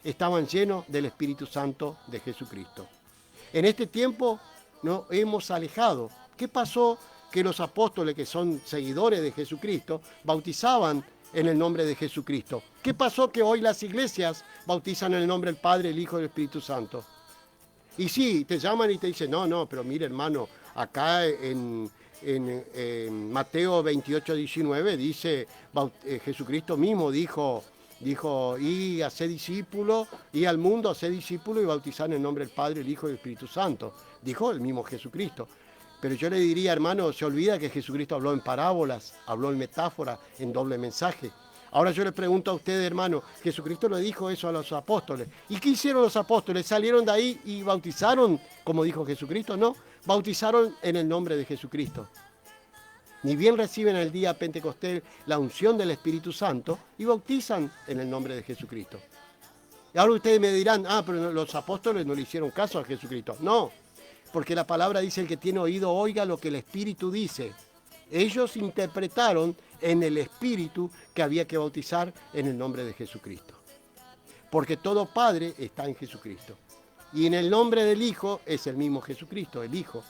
estaban llenos del Espíritu Santo de Jesucristo. En este tiempo nos hemos alejado. ¿Qué pasó? Que los apóstoles, que son seguidores de Jesucristo, bautizaban en el nombre de Jesucristo. ¿Qué pasó? Que hoy las iglesias bautizan en el nombre del Padre, el Hijo y el Espíritu Santo. Y sí, te llaman y te dicen, no, pero mire hermano, acá en Mateo 28, 19 dice, Jesucristo mismo dijo, y hacer discípulos, y al mundo hacer discípulos y bautizar en el nombre del Padre, el Hijo y el Espíritu Santo. Dijo el mismo Jesucristo. Pero yo le diría, hermano, se olvida que Jesucristo habló en parábolas, habló en metáforas, en doble mensaje. Ahora yo le pregunto a ustedes, hermano, Jesucristo le dijo eso a los apóstoles. ¿Y qué hicieron los apóstoles? ¿Salieron de ahí y bautizaron, como dijo Jesucristo? No, bautizaron en el nombre de Jesucristo. Ni bien reciben el día Pentecostés la unción del Espíritu Santo y bautizan en el nombre de Jesucristo. Y ahora ustedes me dirán, pero los apóstoles no le hicieron caso a Jesucristo. No, porque la palabra dice, el que tiene oído oiga lo que el Espíritu dice. Ellos interpretaron en el Espíritu que había que bautizar en el nombre de Jesucristo. Porque todo Padre está en Jesucristo. Y en el nombre del Hijo es el mismo Jesucristo, el Hijo.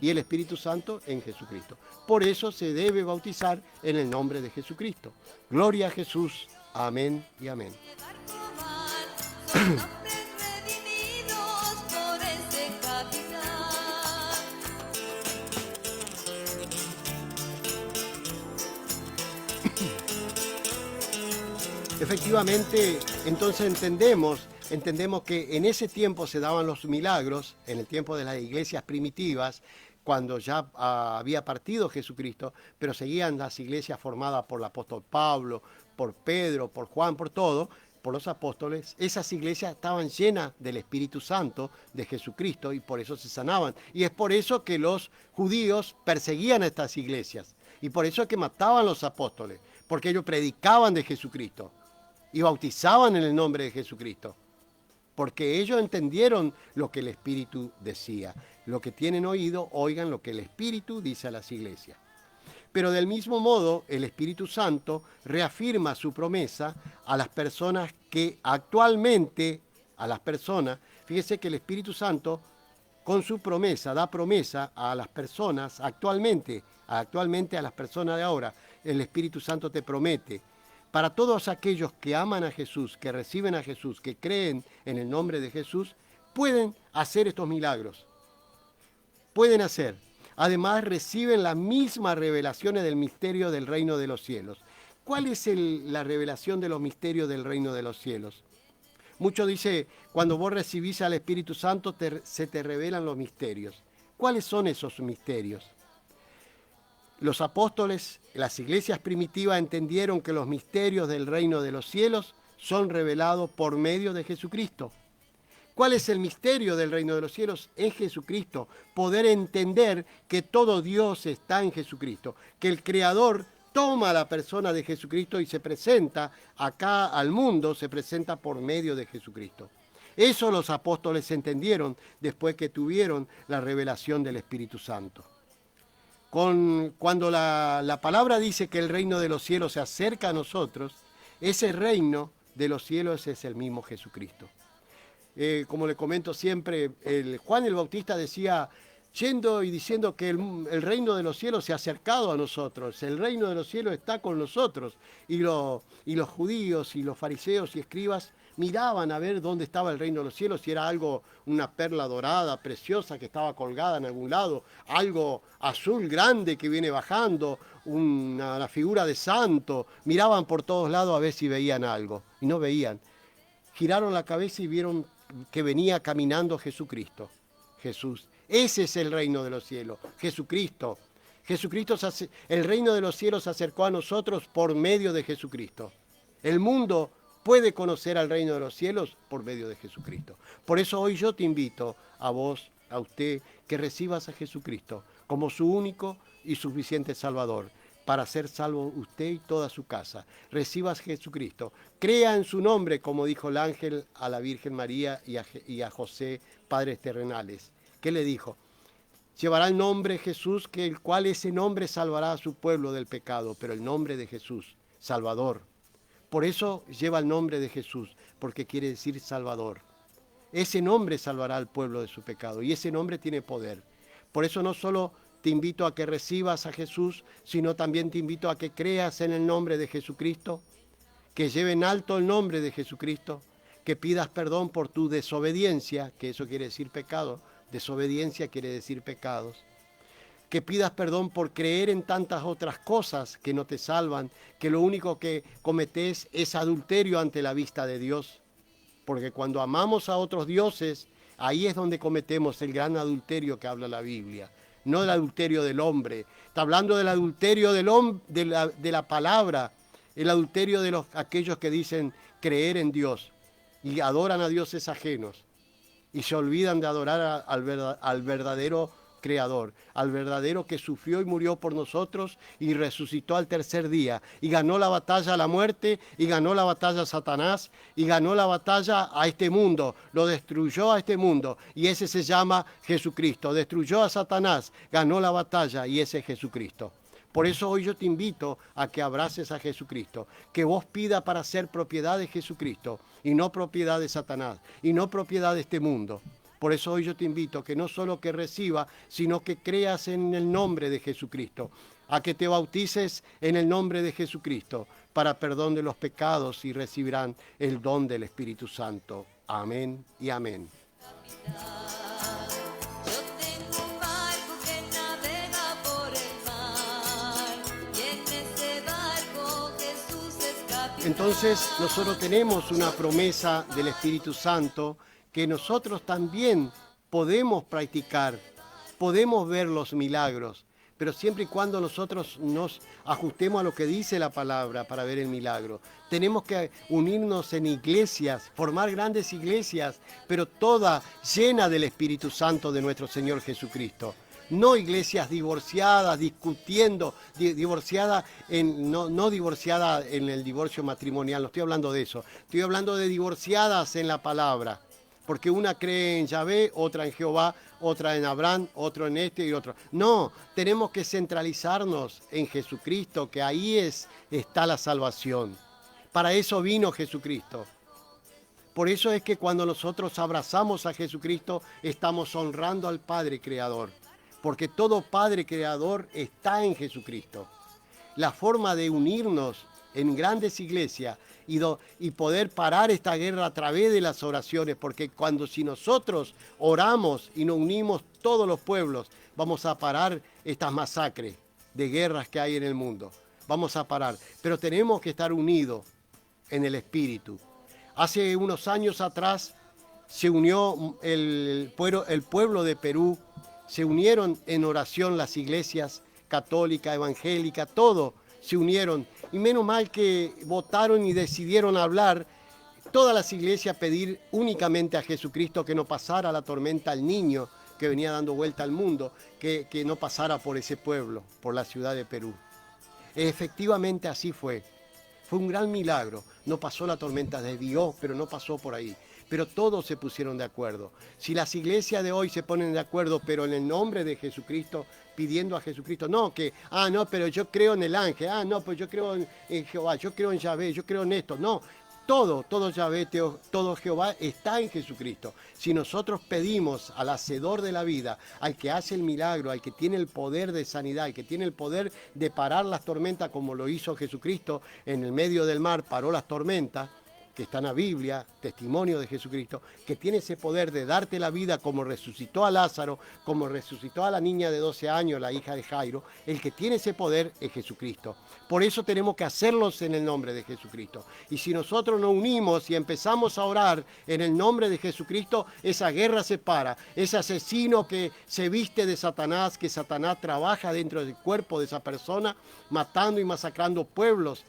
Y el Espíritu Santo en Jesucristo. Por eso se debe bautizar en el nombre de Jesucristo. Gloria a Jesús. Amén y amén. Efectivamente, entonces entendemos que en ese tiempo se daban los milagros, en el tiempo de las iglesias primitivas, cuando ya había partido Jesucristo, pero seguían las iglesias formadas por el apóstol Pablo, por Pedro, por Juan, por todo, por los apóstoles. Esas iglesias estaban llenas del Espíritu Santo de Jesucristo y por eso se sanaban. Y es por eso que los judíos perseguían a estas iglesias. Y por eso es que mataban a los apóstoles, porque ellos predicaban de Jesucristo y bautizaban en el nombre de Jesucristo, porque ellos entendieron lo que el Espíritu decía. Lo que tienen oído, oigan lo que el Espíritu dice a las iglesias. Pero del mismo modo, el Espíritu Santo reafirma su promesa a las personas que actualmente, fíjese que el Espíritu Santo con su promesa da promesa a las personas actualmente a las personas de ahora. El Espíritu Santo te promete. Para todos aquellos que aman a Jesús, que reciben a Jesús, que creen en el nombre de Jesús, pueden hacer estos milagros. Pueden hacer. Además, reciben las mismas revelaciones del misterio del reino de los cielos. ¿Cuál es la revelación de los misterios del reino de los cielos? Muchos dicen, cuando vos recibís al Espíritu Santo, se te revelan los misterios. ¿Cuáles son esos misterios? Los apóstoles, las iglesias primitivas entendieron que los misterios del reino de los cielos son revelados por medio de Jesucristo. ¿Cuál es el misterio del reino de los cielos? Es Jesucristo. Poder entender que todo Dios está en Jesucristo, que el Creador toma a la persona de Jesucristo y se presenta acá al mundo, se presenta por medio de Jesucristo. Eso los apóstoles entendieron después que tuvieron la revelación del Espíritu Santo. Cuando la palabra dice que el reino de los cielos se acerca a nosotros, ese reino de los cielos es el mismo Jesucristo. Como le comento siempre, Juan el Bautista decía, yendo y diciendo que el reino de los cielos se ha acercado a nosotros, el reino de los cielos está con nosotros. Y los judíos y los fariseos y escribas miraban a ver dónde estaba el reino de los cielos, si era algo, una perla dorada, preciosa, que estaba colgada en algún lado, algo azul grande que viene bajando, una figura de santo. Miraban por todos lados a ver si veían algo, y no veían. Giraron la cabeza y vieron que venía caminando Jesucristo. Jesús. Ese es el reino de los cielos, Jesucristo. El reino de los cielos se acercó a nosotros por medio de Jesucristo. El mundo puede conocer al reino de los cielos por medio de Jesucristo. Por eso hoy yo te invito a vos, a usted, que recibas a Jesucristo como su único y suficiente Salvador, para ser salvo usted y toda su casa. Recibas a Jesucristo. Crea en su nombre, como dijo el ángel a la Virgen María y a José, padres terrenales. ¿Qué le dijo? Llevará el nombre Jesús, que el cual ese nombre salvará a su pueblo del pecado, pero el nombre de Jesús, Salvador. Por eso lleva el nombre de Jesús, porque quiere decir Salvador. Ese nombre salvará al pueblo de su pecado y ese nombre tiene poder. Por eso no solo te invito a que recibas a Jesús, sino también te invito a que creas en el nombre de Jesucristo, que lleve en alto el nombre de Jesucristo, que pidas perdón por tu desobediencia, que eso quiere decir pecado, desobediencia quiere decir pecados, que pidas perdón por creer en tantas otras cosas que no te salvan, que lo único que cometés es adulterio ante la vista de Dios, porque cuando amamos a otros dioses, ahí es donde cometemos el gran adulterio que habla la Biblia, no el adulterio del hombre. Está hablando del adulterio de la palabra, el adulterio de aquellos que dicen creer en Dios y adoran a dioses ajenos y se olvidan de adorar al verdadero Creador, al verdadero que sufrió y murió por nosotros y resucitó al tercer día y ganó la batalla a la muerte y ganó la batalla a Satanás y ganó la batalla a este mundo, lo destruyó a este mundo y ese se llama Jesucristo. Destruyó a Satanás, ganó la batalla y ese es Jesucristo. Por eso hoy yo te invito a que abraces a Jesucristo, que vos pidas para ser propiedad de Jesucristo y no propiedad de Satanás y no propiedad de este mundo. Por eso hoy yo te invito a que no solo que reciba, sino que creas en el nombre de Jesucristo, a que te bautices en el nombre de Jesucristo para perdón de los pecados y recibirán el don del Espíritu Santo. Amén y amén. Yo tengo un barco que navega por el mar y en ese barco Jesús es capitán. Entonces nosotros tenemos una promesa del Espíritu Santo que nosotros también podemos practicar, podemos ver los milagros, pero siempre y cuando nosotros nos ajustemos a lo que dice la palabra para ver el milagro. Tenemos que unirnos en iglesias, formar grandes iglesias, pero toda llena del Espíritu Santo de nuestro Señor Jesucristo. No iglesias divorciadas, discutiendo, no divorciada en el divorcio matrimonial, no estoy hablando de eso. Estoy hablando de divorciadas en la palabra. Porque una cree en Yahvé, otra en Jehová, otra en Abraham, otro en este y otro. No, tenemos que centralizarnos en Jesucristo, que ahí está la salvación. Para eso vino Jesucristo. Por eso es que cuando nosotros abrazamos a Jesucristo, estamos honrando al Padre Creador. Porque todo Padre Creador está en Jesucristo. La forma de unirnos en grandes iglesias y poder parar esta guerra a través de las oraciones, porque si nosotros oramos y nos unimos todos los pueblos, vamos a parar estas masacres de guerras que hay en el mundo. Vamos a parar, pero tenemos que estar unidos en el Espíritu. Hace unos años atrás se unió el pueblo de Perú, se unieron en oración las iglesias católica, evangélica, todo se unieron. Y menos mal que votaron y decidieron hablar, todas las iglesias pedir únicamente a Jesucristo que no pasara la tormenta al niño que venía dando vuelta al mundo, que no pasara por ese pueblo, por la ciudad de Perú. Efectivamente así fue. Fue un gran milagro. No pasó la tormenta de Dios, pero no pasó por ahí. Pero todos se pusieron de acuerdo. Si las iglesias de hoy se ponen de acuerdo, pero en el nombre de Jesucristo, pidiendo a Jesucristo, no, pero yo creo en el ángel, no, pues yo creo en Jehová, yo creo en Yahvé, yo creo en esto. No, todo Yahvé, todo Jehová está en Jesucristo. Si nosotros pedimos al hacedor de la vida, al que hace el milagro, al que tiene el poder de sanidad, al que tiene el poder de parar las tormentas como lo hizo Jesucristo en el medio del mar, paró las tormentas, que está en la Biblia, testimonio de Jesucristo, que tiene ese poder de darte la vida como resucitó a Lázaro, como resucitó a la niña de 12 años, la hija de Jairo, el que tiene ese poder es Jesucristo. Por eso tenemos que hacerlos en el nombre de Jesucristo. Y si nosotros nos unimos y empezamos a orar en el nombre de Jesucristo, esa guerra se para. Ese asesino que se viste de Satanás, que Satanás trabaja dentro del cuerpo de esa persona, matando y masacrando pueblos.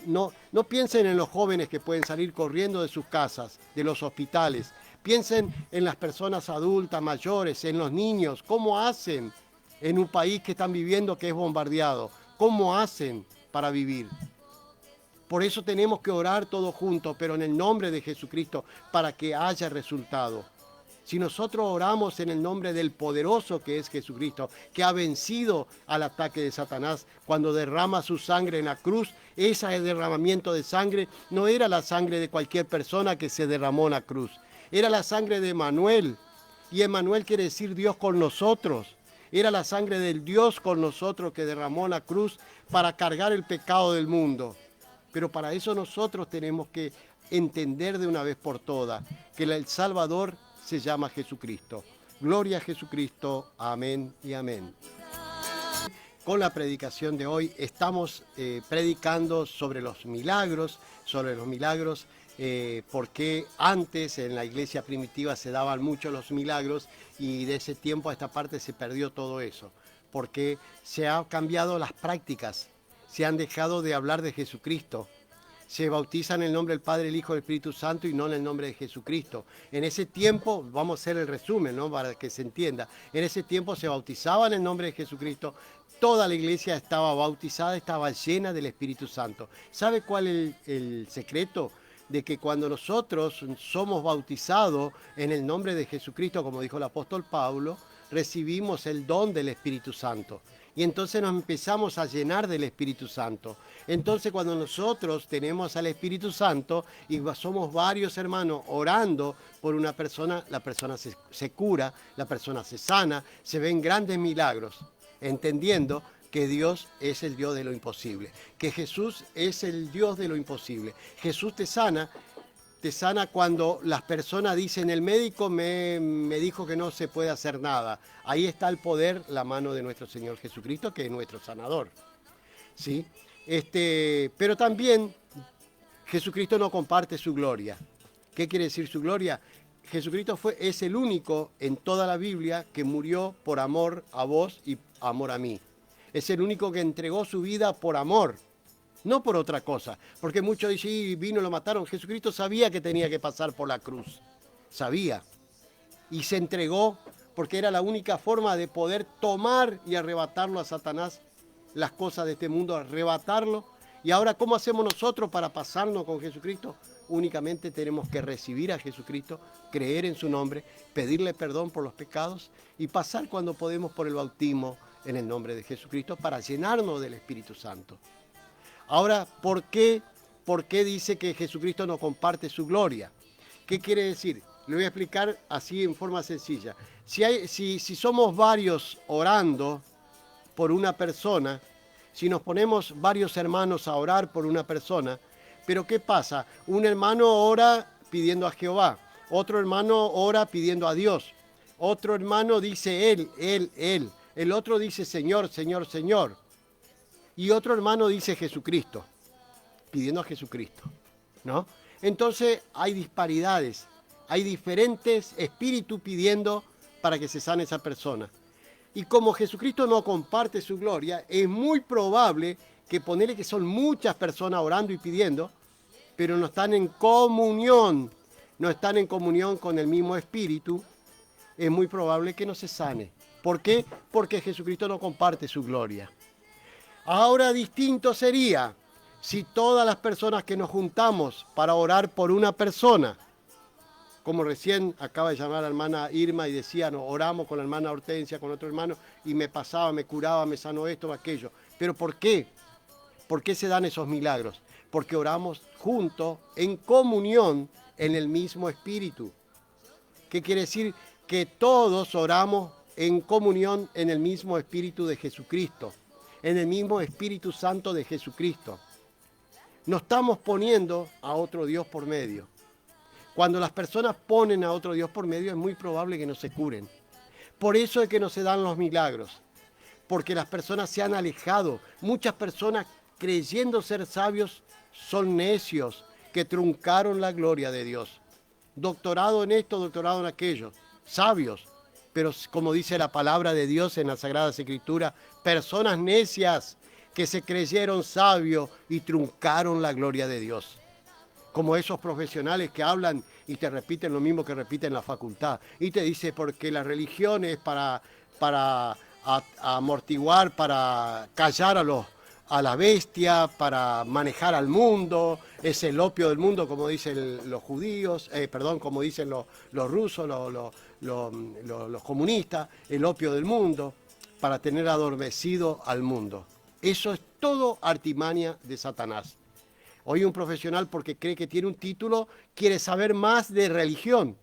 No piensen en los jóvenes que pueden salir corriendo de sus casas, de los hospitales. Piensen en las personas adultas, mayores, en los niños. ¿Cómo hacen en un país que están viviendo que es bombardeado? ¿Cómo hacen para vivir? Por eso tenemos que orar todos juntos, pero en el nombre de Jesucristo, para que haya resultado. Si nosotros oramos en el nombre del poderoso que es Jesucristo, que ha vencido al ataque de Satanás cuando derrama su sangre en la cruz, ese derramamiento de sangre no era la sangre de cualquier persona que se derramó en la cruz, era la sangre de Emmanuel, y Emmanuel quiere decir Dios con nosotros. Era la sangre del Dios con nosotros que derramó en la cruz para cargar el pecado del mundo. Pero para eso nosotros tenemos que entender de una vez por todas que el Salvador se llama Jesucristo. Gloria a Jesucristo. Amén y amén. Con la predicación de hoy estamos predicando sobre los milagros, porque antes en la iglesia primitiva se daban mucho los milagros y de ese tiempo a esta parte se perdió todo eso, porque se han cambiado las prácticas, se han dejado de hablar de Jesucristo. Se bautizan en el nombre del Padre, el Hijo y el Espíritu Santo y no en el nombre de Jesucristo. En ese tiempo, vamos a hacer el resumen, ¿no? Para que se entienda. En ese tiempo se bautizaban en el nombre de Jesucristo. Toda la iglesia estaba bautizada, estaba llena del Espíritu Santo. ¿Sabe cuál es el secreto? De que cuando nosotros somos bautizados en el nombre de Jesucristo, como dijo el apóstol Pablo, recibimos el don del Espíritu Santo. Y entonces nos empezamos a llenar del Espíritu Santo. Entonces cuando nosotros tenemos al Espíritu Santo y somos varios hermanos orando por una persona, la persona se cura, la persona se sana, se ven grandes milagros, entendiendo que Dios es el Dios de lo imposible, que Jesús es el Dios de lo imposible. Jesús te sana cuando las personas dicen, el médico me dijo que no se puede hacer nada. Ahí está el poder, la mano de nuestro Señor Jesucristo, que es nuestro sanador. ¿Sí? Pero también Jesucristo no comparte su gloria. ¿Qué quiere decir su gloria? Jesucristo es el único en toda la Biblia que murió por amor a vos y amor a mí. Es el único que entregó su vida por amor. No por otra cosa, porque muchos dicen, y vino y lo mataron. Jesucristo sabía que tenía que pasar por la cruz, sabía, y se entregó porque era la única forma de poder tomar y arrebatarlo a Satanás, las cosas de este mundo, arrebatarlo. Y ahora, ¿cómo hacemos nosotros para pasarnos con Jesucristo? Únicamente tenemos que recibir a Jesucristo, creer en su nombre, pedirle perdón por los pecados y pasar cuando podemos por el bautismo en el nombre de Jesucristo para llenarnos del Espíritu Santo. Ahora, ¿por qué dice que Jesucristo no comparte su gloria? ¿Qué quiere decir? Le voy a explicar así en forma sencilla. Si somos varios orando por una persona, si nos ponemos varios hermanos a orar por una persona, pero ¿qué pasa? Un hermano ora pidiendo a Jehová, otro hermano ora pidiendo a Dios, otro hermano dice él, el otro dice Señor, Señor, Señor. Y otro hermano dice Jesucristo, pidiendo a Jesucristo, ¿no? Entonces hay disparidades, hay diferentes espíritus pidiendo para que se sane esa persona. Y como Jesucristo no comparte su gloria, es muy probable que ponerle que son muchas personas orando y pidiendo, pero no están en comunión con el mismo espíritu, es muy probable que no se sane. ¿Por qué? Porque Jesucristo no comparte su gloria. Ahora distinto sería si todas las personas que nos juntamos para orar por una persona, como recién acaba de llamar la hermana Irma y decía, no, oramos con la hermana Hortensia, con otro hermano, y me pasaba, me curaba, me sanó esto o aquello. ¿Pero por qué? ¿Por qué se dan esos milagros? porque oramos juntos, en comunión, en el mismo espíritu. ¿Qué quiere decir? Que todos oramos en comunión en el mismo espíritu de Jesucristo, en el mismo Espíritu Santo de Jesucristo. No estamos poniendo a otro Dios por medio. Cuando las personas ponen a otro Dios por medio, es muy probable que no se curen. Por eso es que no se dan los milagros, porque las personas se han alejado. Muchas personas, creyendo ser sabios, son necios, que truncaron la gloria de Dios. Doctorado en esto, doctorado en aquello. Sabios, pero como dice la palabra de Dios en las Sagradas Escrituras, personas necias que se creyeron sabios y truncaron la gloria de Dios. Como esos profesionales que hablan y te repiten lo mismo que repiten en la facultad. Y te dice porque la religión es para amortiguar, para callar a la bestia, para manejar al mundo, es el opio del mundo, como dicen los judíos, como dicen los rusos, los comunistas, el opio del mundo, para tener adormecido al mundo. Eso es todo artimaña de Satanás. Hoy un profesional, porque cree que tiene un título, quiere saber más de religión,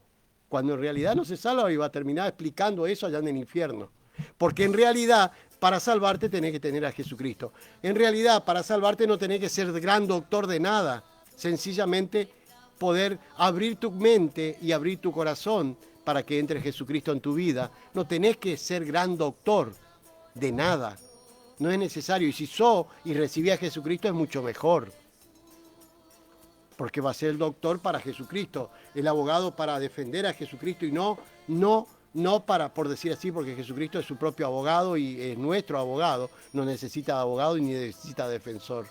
cuando en realidad no se salva y va a terminar explicando eso allá en el infierno. Porque en realidad, para salvarte tenés que tener a Jesucristo. En realidad, para salvarte no tenés que ser gran doctor de nada. Sencillamente poder abrir tu mente y abrir tu corazón para que entre Jesucristo en tu vida. No tenés que ser gran doctor de nada. No es necesario. Y si sos y recibís a Jesucristo es mucho mejor. Porque va a ser el doctor para Jesucristo, el abogado para defender a Jesucristo y no para, por decir así, porque Jesucristo es su propio abogado y es nuestro abogado, no necesita abogado y ni necesita defensor.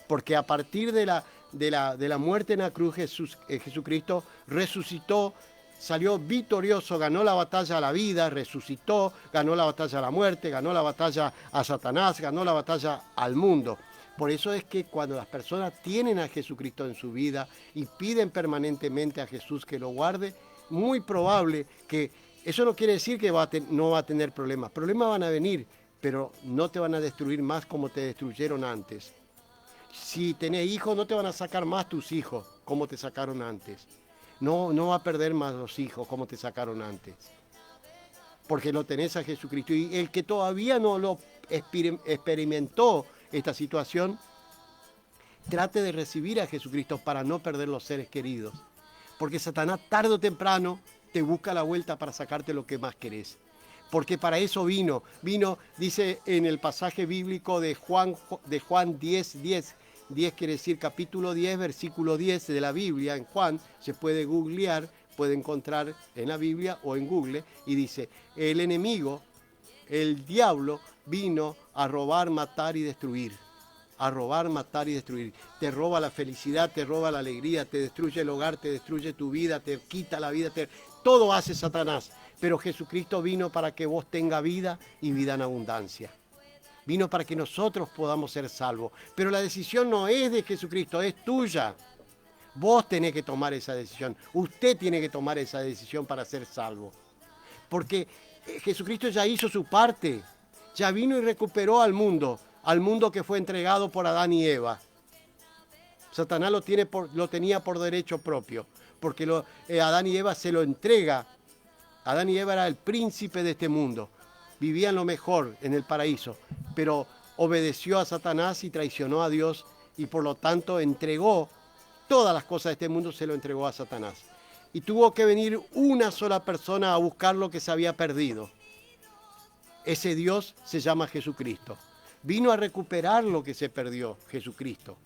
Porque a partir de la muerte en la cruz, Jesucristo resucitó, salió victorioso, ganó la batalla a la vida, resucitó, ganó la batalla a la muerte, ganó la batalla a Satanás, ganó la batalla al mundo. Por eso es que cuando las personas tienen a Jesucristo en su vida y piden permanentemente a Jesús que lo guarde, muy probable que eso no quiere decir que no va a tener problemas. Problemas van a venir, pero no te van a destruir más como te destruyeron antes. Si tenés hijos, no te van a sacar más tus hijos como te sacaron antes. No va a perder más los hijos como te sacaron antes. Porque lo tenés a Jesucristo. Y el que todavía no lo experimentó esta situación, trate de recibir a Jesucristo para no perder los seres queridos. Porque Satanás tarde o temprano te busca la vuelta para sacarte lo que más querés. Porque para eso vino, dice en el pasaje bíblico de Juan 10:10. 10 quiere decir capítulo 10, versículo 10 de la Biblia, en Juan, se puede googlear, puede encontrar en la Biblia o en Google, y dice, el enemigo, el diablo, vino a robar, matar y destruir. A robar, matar y destruir. Te roba la felicidad, te roba la alegría, te destruye el hogar, te destruye tu vida, te quita la vida, todo hace Satanás. Pero Jesucristo vino para que vos tengas vida y vida en abundancia. Vino para que nosotros podamos ser salvos. Pero la decisión no es de Jesucristo, es tuya. Vos tenés que tomar esa decisión. Usted tiene que tomar esa decisión para ser salvo. Porque Jesucristo ya hizo su parte. Ya vino y recuperó al mundo que fue entregado por Adán y Eva. Satanás lo tenía por derecho propio, porque Adán y Eva se lo entrega. Adán y Eva era el príncipe de este mundo. Vivían lo mejor en el paraíso, pero obedeció a Satanás y traicionó a Dios y por lo tanto entregó todas las cosas de este mundo, se lo entregó a Satanás. Y tuvo que venir una sola persona a buscar lo que se había perdido. Ese Dios se llama Jesucristo. Vino a recuperar lo que se perdió, Jesucristo.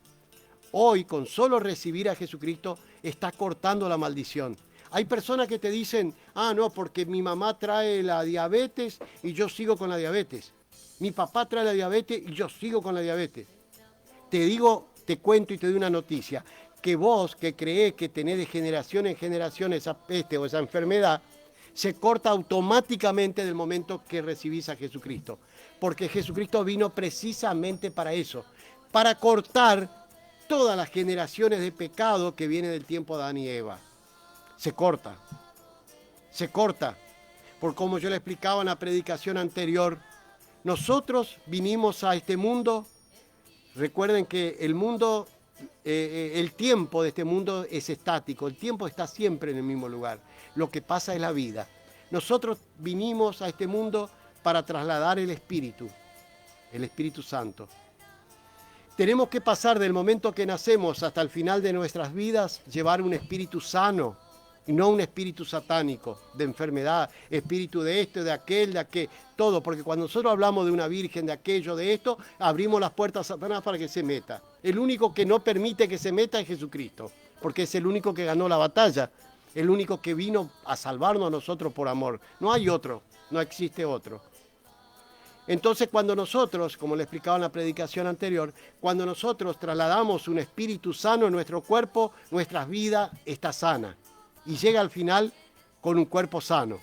Hoy, con solo recibir a Jesucristo, está cortando la maldición. Hay personas que te dicen, no, porque mi mamá trae la diabetes y yo sigo con la diabetes. Mi papá trae la diabetes y yo sigo con la diabetes. Te cuento y te doy una noticia, que vos que creés que tenés de generación en generación esa peste o esa enfermedad, se corta automáticamente del momento que recibís a Jesucristo. Porque Jesucristo vino precisamente para eso, para cortar todas las generaciones de pecado que vienen del tiempo de Adán y Eva. Se corta. Por como yo le explicaba en la predicación anterior, nosotros vinimos a este mundo, recuerden que el mundo el tiempo de este mundo es estático, el tiempo está siempre en el mismo lugar. Lo que pasa es la vida. Nosotros vinimos a este mundo para trasladar el Espíritu Santo. Tenemos que pasar del momento que nacemos hasta el final de nuestras vidas, llevar un espíritu sano y no un espíritu satánico, de enfermedad, espíritu de esto, de aquel, todo. Porque cuando nosotros hablamos de una virgen, de aquello, de esto, abrimos las puertas a Satanás para que se meta. El único que no permite que se meta es Jesucristo, porque es el único que ganó la batalla, el único que vino a salvarnos a nosotros por amor. No hay otro, no existe otro. Entonces cuando nosotros, como le explicaba en la predicación anterior, cuando nosotros trasladamos un espíritu sano en nuestro cuerpo, nuestra vida está sana y llega al final con un cuerpo sano.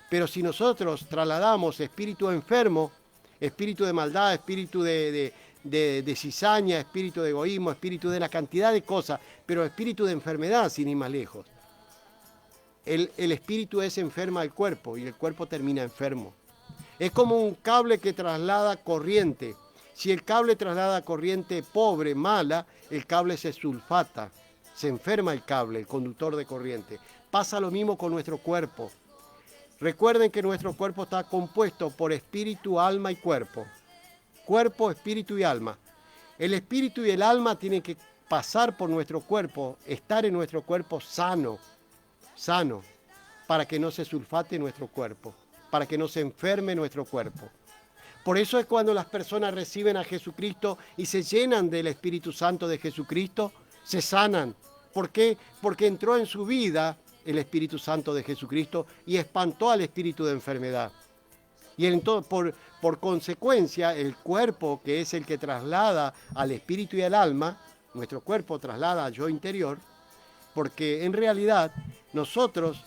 Pero si nosotros trasladamos espíritu enfermo, espíritu de maldad, espíritu de cizaña, espíritu de egoísmo, espíritu de la cantidad de cosas, pero espíritu de enfermedad, sin ir más lejos. El espíritu enferma al cuerpo y el cuerpo termina enfermo. Es como un cable que traslada corriente. Si el cable traslada corriente pobre, mala, el cable se sulfata, se enferma el cable, el conductor de corriente. Pasa lo mismo con nuestro cuerpo. Recuerden que nuestro cuerpo está compuesto por espíritu, alma y cuerpo. Cuerpo, espíritu y alma. El espíritu y el alma tienen que pasar por nuestro cuerpo, estar en nuestro cuerpo sano, para que no se sulfate nuestro cuerpo, para que no se enferme nuestro cuerpo. Por eso es cuando las personas reciben a Jesucristo y se llenan del Espíritu Santo de Jesucristo, se sanan. ¿Por qué? Porque entró en su vida el Espíritu Santo de Jesucristo y espantó al espíritu de enfermedad. Y entonces, por consecuencia, el cuerpo, que es el que traslada al espíritu y al alma, nuestro cuerpo traslada al yo interior, porque en realidad nosotros,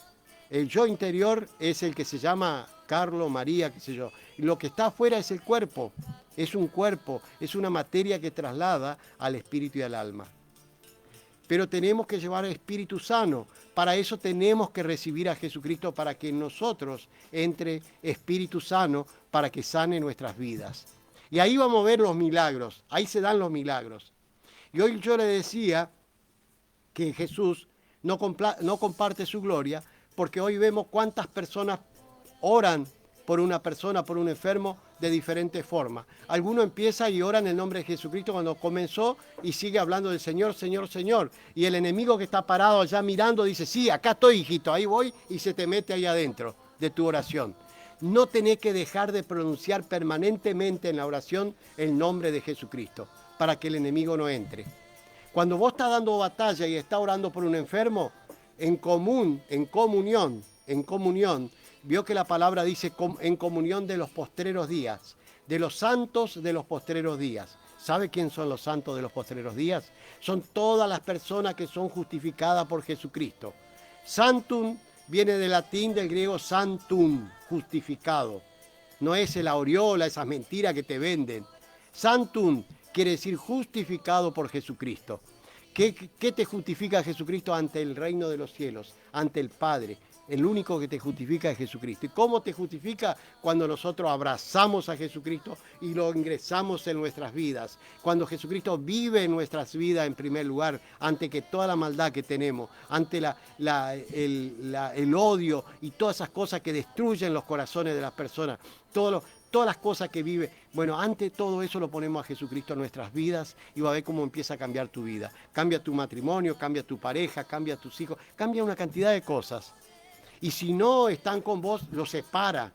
el yo interior es el que se llama Carlos, María, qué sé yo. Y lo que está afuera es el cuerpo. Es un cuerpo, es una materia que traslada al espíritu y al alma. Pero tenemos que llevar el espíritu sano. Para eso tenemos que recibir a Jesucristo para que en nosotros entre espíritu sano, para que sane nuestras vidas. Y ahí vamos a ver los milagros. Ahí se dan los milagros. Y hoy yo le decía que Jesús no comparte su gloria, porque hoy vemos cuántas personas oran por una persona, por un enfermo, de diferentes formas. Alguno empieza y ora en el nombre de Jesucristo cuando comenzó y sigue hablando del Señor, Señor, Señor. Y el enemigo que está parado allá mirando dice, sí, acá estoy, hijito, ahí voy, y se te mete ahí adentro de tu oración. No tenés que dejar de pronunciar permanentemente en la oración el nombre de Jesucristo para que el enemigo no entre. Cuando vos estás dando batalla y estás orando por un enfermo, en comunión, vio que la palabra dice en comunión de los postreros días, de los santos de los postreros días. ¿Sabe quién son los santos de los postreros días? Son todas las personas que son justificadas por Jesucristo. Santum viene del latín, del griego santum, justificado. No es la aureola, esas mentiras que te venden. Santum quiere decir justificado por Jesucristo. ¿Qué te justifica Jesucristo ante el reino de los cielos, ante el Padre? El único que te justifica es Jesucristo. ¿Y cómo te justifica? Cuando nosotros abrazamos a Jesucristo y lo ingresamos en nuestras vidas. Cuando Jesucristo vive en nuestras vidas en primer lugar, ante que toda la maldad que tenemos, ante el odio y todas esas cosas que destruyen los corazones de las personas, todas las cosas que vive. Bueno, ante todo eso lo ponemos a Jesucristo en nuestras vidas y va a ver cómo empieza a cambiar tu vida. Cambia tu matrimonio, cambia tu pareja, cambia tus hijos, cambia una cantidad de cosas. Y si no están con vos, los separa.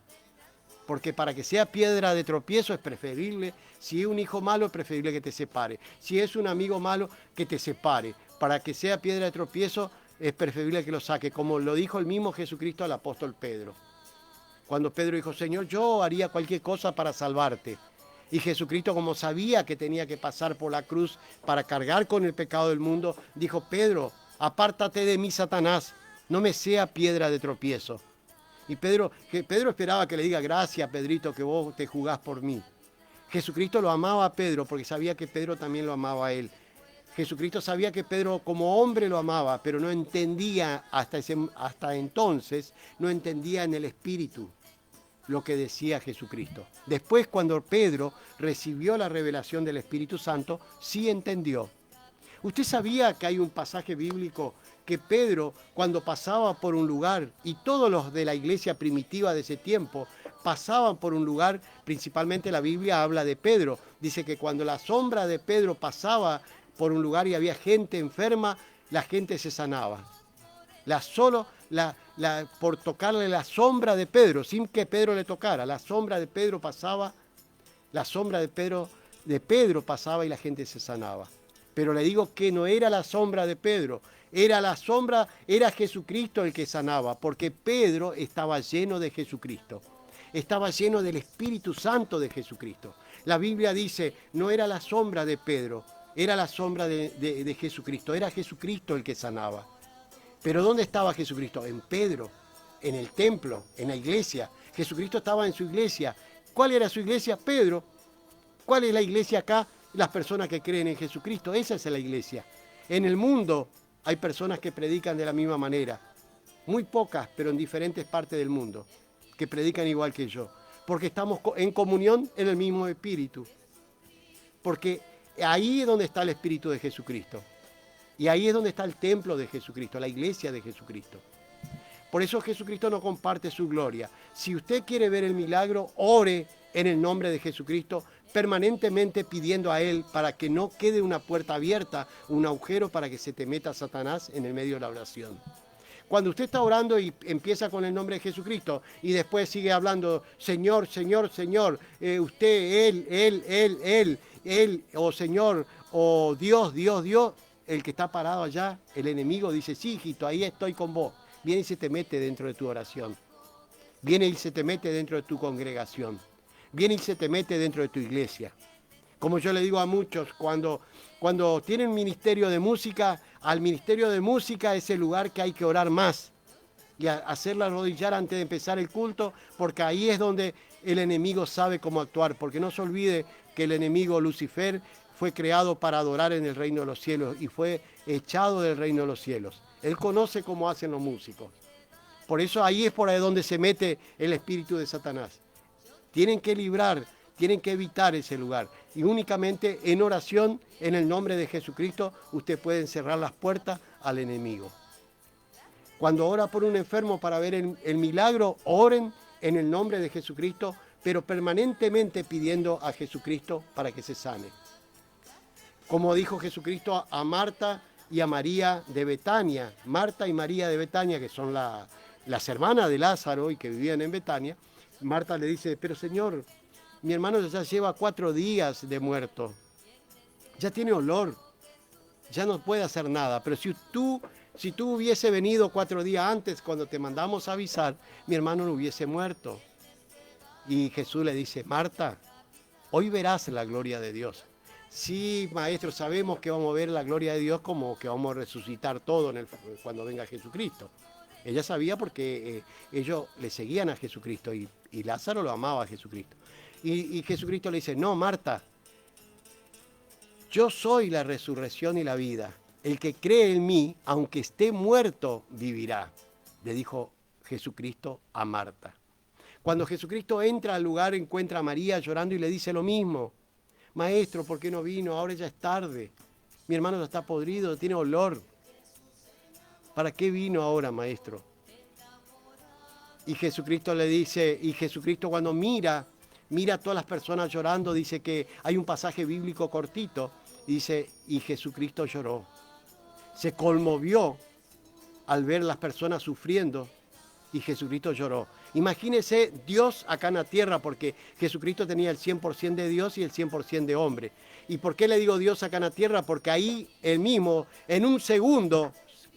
Porque para que sea piedra de tropiezo es preferible, si es un hijo malo es preferible que te separe. Si es un amigo malo, que te separe. Para que sea piedra de tropiezo es preferible que lo saque, como lo dijo el mismo Jesucristo al apóstol Pedro. Cuando Pedro dijo, Señor, yo haría cualquier cosa para salvarte. Y Jesucristo, como sabía que tenía que pasar por la cruz para cargar con el pecado del mundo, dijo, Pedro, apártate de mí, Satanás. No me sea piedra de tropiezo. Y Pedro esperaba que le diga, gracias, Pedrito, que vos te jugás por mí. Jesucristo lo amaba a Pedro porque sabía que Pedro también lo amaba a él. Jesucristo sabía que Pedro como hombre lo amaba, pero no entendía hasta entonces, no entendía en el espíritu lo que decía Jesucristo. Después, cuando Pedro recibió la revelación del Espíritu Santo, sí entendió. ¿Usted sabía que hay un pasaje bíblico que Pedro, cuando pasaba por un lugar, y todos los de la iglesia primitiva de ese tiempo pasaban por un lugar, principalmente la Biblia habla de Pedro, dice que cuando la sombra de Pedro pasaba por un lugar y había gente enferma, la gente se sanaba. Por tocarle la sombra de Pedro, sin que Pedro le tocara, la sombra de Pedro pasaba, la sombra de Pedro pasaba y la gente se sanaba. Pero le digo que no era la sombra de Pedro, era Jesucristo el que sanaba, porque Pedro estaba lleno de Jesucristo, estaba lleno del Espíritu Santo de Jesucristo. La Biblia dice, no era la sombra de Pedro, era la sombra de Jesucristo, era Jesucristo el que sanaba. Pero ¿dónde estaba Jesucristo? En Pedro, en el templo, en la iglesia. Jesucristo estaba en su iglesia. ¿Cuál era su iglesia? Pedro. ¿Cuál es la iglesia acá? Las personas que creen en Jesucristo. Esa es la iglesia. En el mundo hay personas que predican de la misma manera. Muy pocas, pero en diferentes partes del mundo, que predican igual que yo. Porque estamos en comunión en el mismo Espíritu. Porque ahí es donde está el Espíritu de Jesucristo. Y ahí es donde está el templo de Jesucristo, la iglesia de Jesucristo. Por eso Jesucristo no comparte su gloria. Si usted quiere ver el milagro, ore en el nombre de Jesucristo, permanentemente pidiendo a Él para que no quede una puerta abierta, un agujero para que se te meta Satanás en el medio de la oración. Cuando usted está orando y empieza con el nombre de Jesucristo y después sigue hablando, Señor, Señor, Señor, usted, Él, o Señor, o Dios, Dios, Dios, el que está parado allá, el enemigo dice, sí, hijito, ahí estoy con vos. Viene y se te mete dentro de tu oración. Viene y se te mete dentro de tu congregación. Viene y se te mete dentro de tu iglesia. Como yo le digo a muchos, cuando tienen ministerio de música, al ministerio de música es el lugar que hay que orar más. Y hacerla arrodillar antes de empezar el culto, porque ahí es donde el enemigo sabe cómo actuar. Porque no se olvide que el enemigo Lucifer fue creado para adorar en el reino de los cielos y fue echado del reino de los cielos. Él conoce cómo hacen los músicos. Por eso ahí es por ahí donde se mete el espíritu de Satanás. Tienen que librar, tienen que evitar ese lugar. Y únicamente en oración, en el nombre de Jesucristo, usted puede cerrar las puertas al enemigo. Cuando ora por un enfermo para ver el milagro, oren en el nombre de Jesucristo, pero permanentemente pidiendo a Jesucristo para que se sane. Como dijo Jesucristo a Marta y a María de Betania. Marta y María de Betania, que son las hermanas de Lázaro y que vivían en Betania. Marta le dice, pero Señor, mi hermano ya lleva 4 días de muerto. Ya tiene olor. Ya no puede hacer nada. Pero si tú hubiese venido 4 días antes, cuando te mandamos a avisar, mi hermano no hubiese muerto. Y Jesús le dice, Marta, hoy verás la gloria de Dios. Sí, maestro, sabemos que vamos a ver la gloria de Dios como que vamos a resucitar todo cuando venga Jesucristo. Ella sabía porque ellos le seguían a Jesucristo y Lázaro lo amaba a Jesucristo. Y Jesucristo le dice, no, Marta, yo soy la resurrección y la vida. El que cree en mí, aunque esté muerto, vivirá, le dijo Jesucristo a Marta. Cuando Jesucristo entra al lugar, encuentra a María llorando y le dice lo mismo. Maestro, ¿por qué no vino? Ahora ya es tarde. Mi hermano ya está podrido, tiene olor. ¿Para qué vino ahora, maestro? Y Jesucristo le dice, y Jesucristo cuando mira a todas las personas llorando, dice que hay un pasaje bíblico cortito, dice, y Jesucristo lloró. Se conmovió al ver las personas sufriendo y Jesucristo lloró. Imagínese Dios acá en la tierra, porque Jesucristo tenía el 100% de Dios y el 100% de hombre. ¿Y por qué le digo Dios acá en la tierra? Porque ahí él mismo, en un segundo,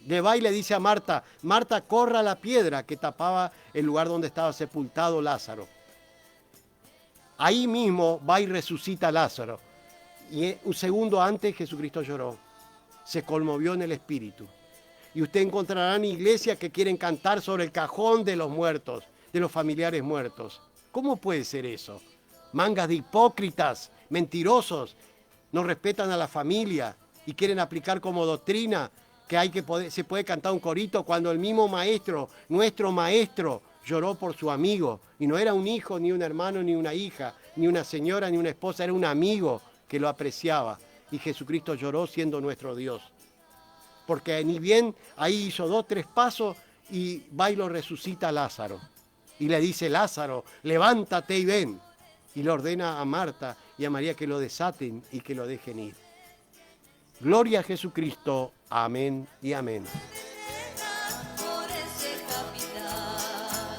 le va y le dice a Marta, Marta, corra la piedra que tapaba el lugar donde estaba sepultado Lázaro. Ahí mismo va y resucita a Lázaro. Y un segundo antes Jesucristo lloró. Se conmovió en el espíritu. Y usted encontrará en iglesias que quieren cantar sobre el cajón de los muertos, de los familiares muertos. ¿Cómo puede ser eso? Mangas de hipócritas, mentirosos, no respetan a la familia y quieren aplicar como doctrina que se puede cantar un corito cuando el mismo maestro, nuestro maestro, lloró por su amigo. Y no era un hijo, ni un hermano, ni una hija, ni una señora, ni una esposa, era un amigo que lo apreciaba. y Jesucristo lloró siendo nuestro Dios. Porque ni bien ahí hizo 2, 3 pasos y va y lo resucita a Lázaro. Y le dice, Lázaro, levántate y ven. Y le ordena a Marta y a María que lo desaten y que lo dejen ir. Gloria a Jesucristo. Amén y amén. Por ese capital,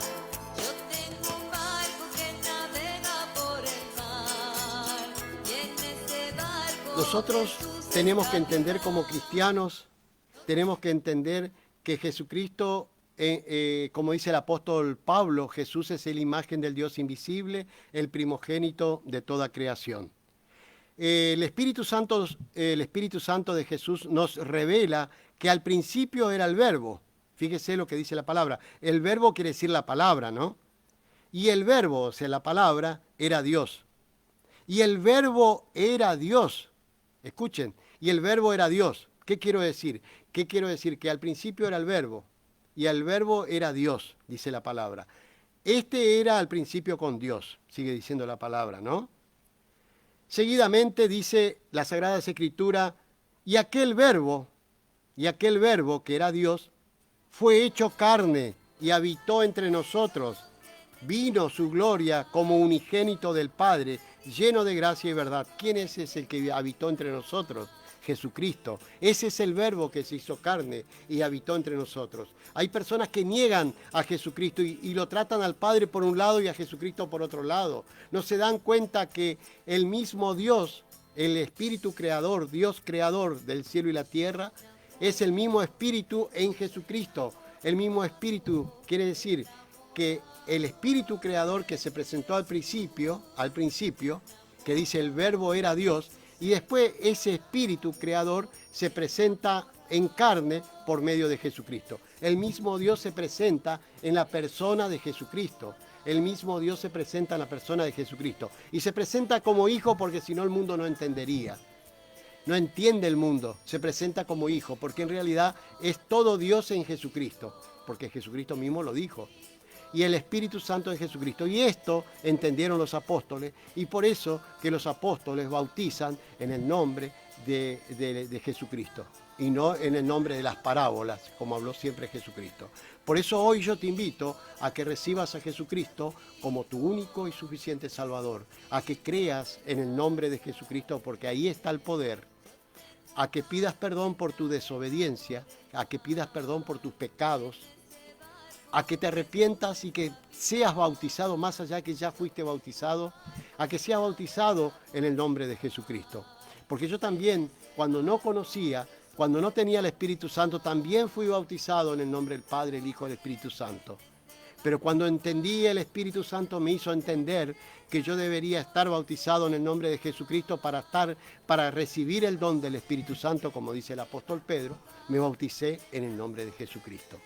yo tengo un barco que navega por el mar, y en ese barco Nosotros tenemos que entender como cristianos, tenemos que entender que Jesucristo, como dice el apóstol Pablo, Jesús es la imagen del Dios invisible, el primogénito de toda creación. El Espíritu Santo de Jesús nos revela que al principio era el Verbo. Fíjese lo que dice la palabra. El Verbo quiere decir la palabra, ¿no? Y el Verbo, o sea, la palabra, era Dios. Y el Verbo era Dios. Escuchen, y el Verbo era Dios. ¿Qué quiero decir? ¿Qué quiero decir? Que al principio era el Verbo, y el Verbo era Dios, dice la palabra. Este era al principio con Dios, sigue diciendo la palabra, ¿no? Seguidamente dice la Sagrada Escritura, y aquel verbo que era Dios, fue hecho carne y habitó entre nosotros. Vino su gloria como unigénito del Padre, lleno de gracia y verdad. ¿Quién es ese que habitó entre nosotros? Jesucristo. Ese es el verbo que se hizo carne y habitó entre nosotros. Hay personas que niegan a Jesucristo y lo tratan al Padre por un lado y a Jesucristo por otro lado. No se dan cuenta que el mismo Dios, el Espíritu Creador, Dios Creador del cielo y la tierra, es el mismo Espíritu en Jesucristo. El mismo Espíritu quiere decir que el Espíritu Creador que se presentó al principio, que dice el Verbo era Dios, y después ese Espíritu Creador se presenta en carne por medio de Jesucristo. El mismo Dios se presenta en la persona de Jesucristo. El mismo Dios se presenta en la persona de Jesucristo. Y se presenta como hijo porque si no el mundo no entendería. No entiende el mundo. Se presenta como hijo porque en realidad es todo Dios en Jesucristo. Porque Jesucristo mismo lo dijo. Y el Espíritu Santo de Jesucristo. Y esto entendieron los apóstoles, y por eso que los apóstoles bautizan en el nombre de Jesucristo, y no en el nombre de las parábolas, como habló siempre Jesucristo. Por eso hoy yo te invito a que recibas a Jesucristo como tu único y suficiente Salvador, a que creas en el nombre de Jesucristo, porque ahí está el poder, a que pidas perdón por tu desobediencia, a que pidas perdón por tus pecados, a que te arrepientas y que seas bautizado, más allá que ya fuiste bautizado, a que seas bautizado en el nombre de Jesucristo. Porque yo también, cuando no conocía, cuando no tenía el Espíritu Santo, también fui bautizado en el nombre del Padre, el Hijo y el Espíritu Santo. Pero cuando entendí, el Espíritu Santo me hizo entender que yo debería estar bautizado en el nombre de Jesucristo para recibir el don del Espíritu Santo, como dice el apóstol Pedro, me bauticé en el nombre de Jesucristo.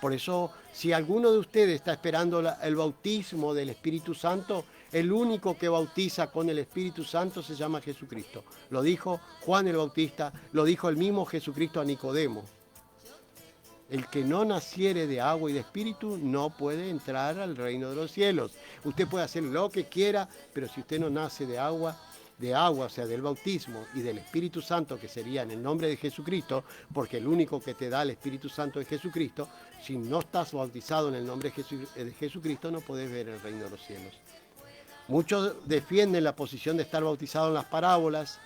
Por eso, si alguno de ustedes está esperando el bautismo del Espíritu Santo, el único que bautiza con el Espíritu Santo se llama Jesucristo. Lo dijo Juan el Bautista, lo dijo el mismo Jesucristo a Nicodemo. El que no naciere de agua y de espíritu no puede entrar al reino de los cielos. Usted puede hacer lo que quiera, pero si usted no nace de agua, o sea, del bautismo y del Espíritu Santo, que sería en el nombre de Jesucristo, porque el único que te da el Espíritu Santo es Jesucristo, si no estás bautizado en el nombre de Jesucristo, no podés ver el reino de los cielos. Muchos defienden la posición de estar bautizado en las parábolas,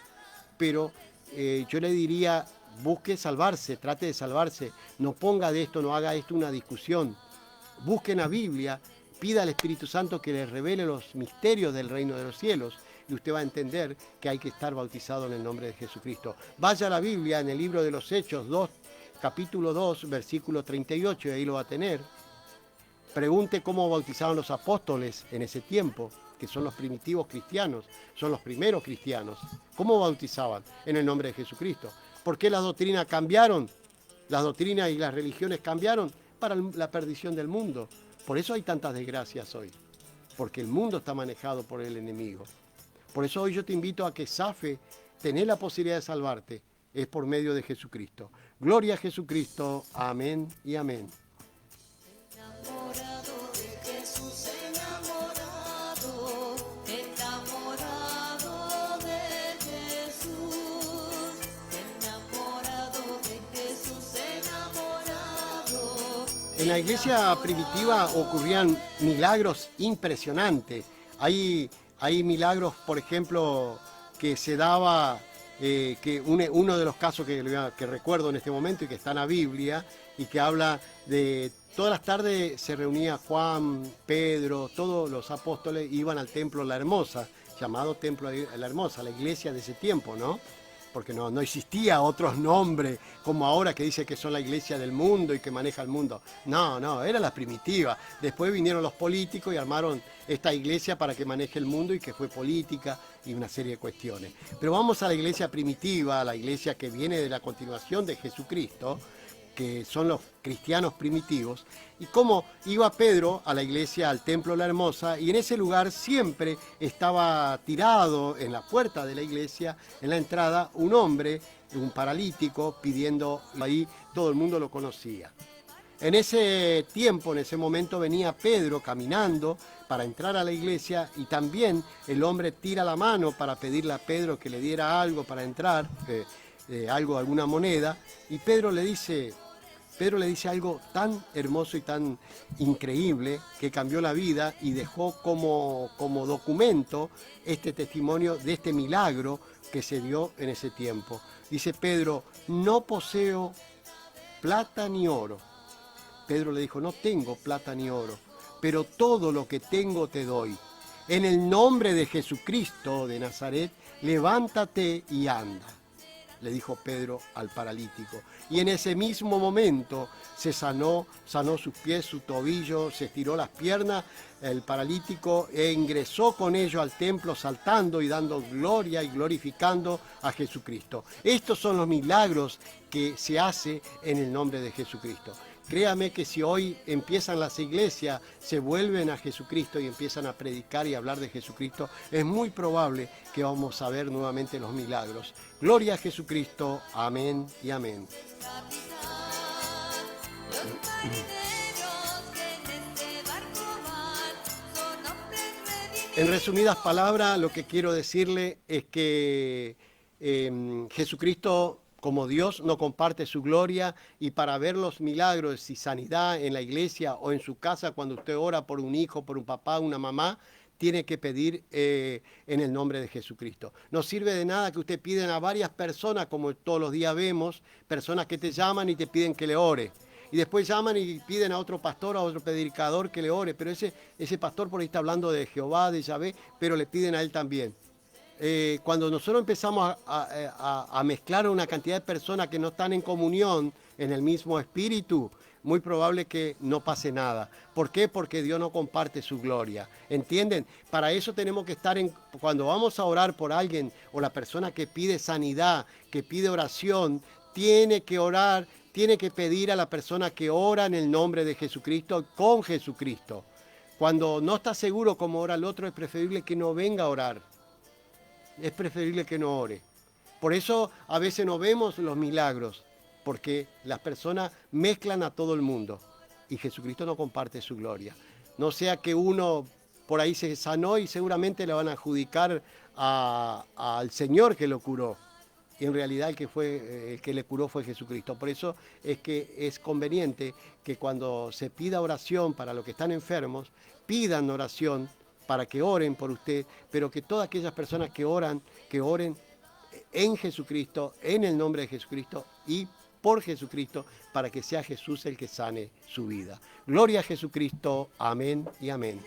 pero yo le diría, busque salvarse, trate de salvarse, no ponga de esto, no haga esto una discusión. Busque en la Biblia, pida al Espíritu Santo que le revele los misterios del reino de los cielos, y usted va a entender que hay que estar bautizado en el nombre de Jesucristo. Vaya a la Biblia en el libro de los Hechos, capítulo 2, versículo 38, y ahí lo va a tener. Pregunte cómo bautizaban los apóstoles en ese tiempo, que son los primitivos cristianos, son los primeros cristianos. ¿Cómo bautizaban? En el nombre de Jesucristo. ¿Por qué las doctrinas cambiaron? Las doctrinas y las religiones cambiaron para la perdición del mundo. Por eso hay tantas desgracias hoy, porque el mundo está manejado por el enemigo. Por eso hoy yo te invito a que zafe, tenés la posibilidad de salvarte, es por medio de Jesucristo. Gloria a Jesucristo, amén y amén. Enamorado de Jesús, enamorado de Jesús. En la iglesia primitiva ocurrían milagros impresionantes. Hay milagros, por ejemplo, que se daba, uno de los casos que recuerdo en este momento y que está en la Biblia y que habla de todas las tardes se reunía Juan, Pedro, todos los apóstoles iban al templo La Hermosa, llamado Templo La Hermosa, la iglesia de ese tiempo, ¿no? Porque no existía otros nombres como ahora que dice que son la iglesia del mundo y que maneja el mundo. No, era la primitiva. Después vinieron los políticos y armaron esta iglesia para que maneje el mundo y que fue política y una serie de cuestiones. Pero vamos a la iglesia primitiva, a la iglesia que viene de la continuación de Jesucristo, que son los cristianos primitivos, y cómo iba Pedro a la iglesia, al templo La Hermosa, y en ese lugar siempre estaba tirado en la puerta de la iglesia, en la entrada, un hombre, un paralítico, pidiendo ahí, todo el mundo lo conocía. En ese tiempo, en ese momento, venía Pedro caminando para entrar a la iglesia y también el hombre tira la mano para pedirle a Pedro que le diera algo para entrar, alguna moneda, y Pedro le dice algo tan hermoso y tan increíble que cambió la vida y dejó como documento este testimonio de este milagro que se dio en ese tiempo. Dice Pedro, no poseo plata ni oro. Pedro le dijo, no tengo plata ni oro, pero todo lo que tengo te doy. En el nombre de Jesucristo de Nazaret, levántate y anda, le dijo Pedro al paralítico. Y en ese mismo momento se sanó sus pies, su tobillo, se estiró las piernas, el paralítico, e ingresó con ellos al templo saltando y dando gloria y glorificando a Jesucristo. Estos son los milagros que se hace en el nombre de Jesucristo. Créame que si hoy empiezan las iglesias, se vuelven a Jesucristo y empiezan a predicar y hablar de Jesucristo, es muy probable que vamos a ver nuevamente los milagros. Gloria a Jesucristo. Amén y amén. En resumidas palabras, lo que quiero decirle es que Jesucristo, como Dios, no comparte su gloria, y para ver los milagros y sanidad en la iglesia o en su casa, cuando usted ora por un hijo, por un papá, una mamá, tiene que pedir en el nombre de Jesucristo. No sirve de nada que usted pida a varias personas, como todos los días vemos, personas que te llaman y te piden que le ore. Y después llaman y piden a otro pastor, a otro predicador que le ore, pero ese pastor por ahí está hablando de Jehová, de Yahvé, pero le piden a él también. Cuando nosotros empezamos a mezclar una cantidad de personas que no están en comunión en el mismo espíritu, muy probable que no pase nada. ¿Por qué? Porque Dios no comparte su gloria. ¿Entienden? Para eso tenemos que estar cuando vamos a orar por alguien o la persona que pide sanidad, que pide oración, tiene que orar, tiene que pedir a la persona que ora en el nombre de Jesucristo, con Jesucristo. Cuando no está seguro cómo ora el otro, es preferible que no venga a orar. Es preferible que no ore. Por eso a veces no vemos los milagros, porque las personas mezclan a todo el mundo y Jesucristo no comparte su gloria. No sea que uno por ahí se sanó y seguramente le van a adjudicar al Señor que lo curó. Y en realidad el que le curó fue Jesucristo. Por eso es que es conveniente que cuando se pida oración para los que están enfermos, pidan oración para que oren por usted, pero que todas aquellas personas que oren en Jesucristo, en el nombre de Jesucristo y por Jesucristo, para que sea Jesús el que sane su vida. Gloria a Jesucristo. Amén y amén.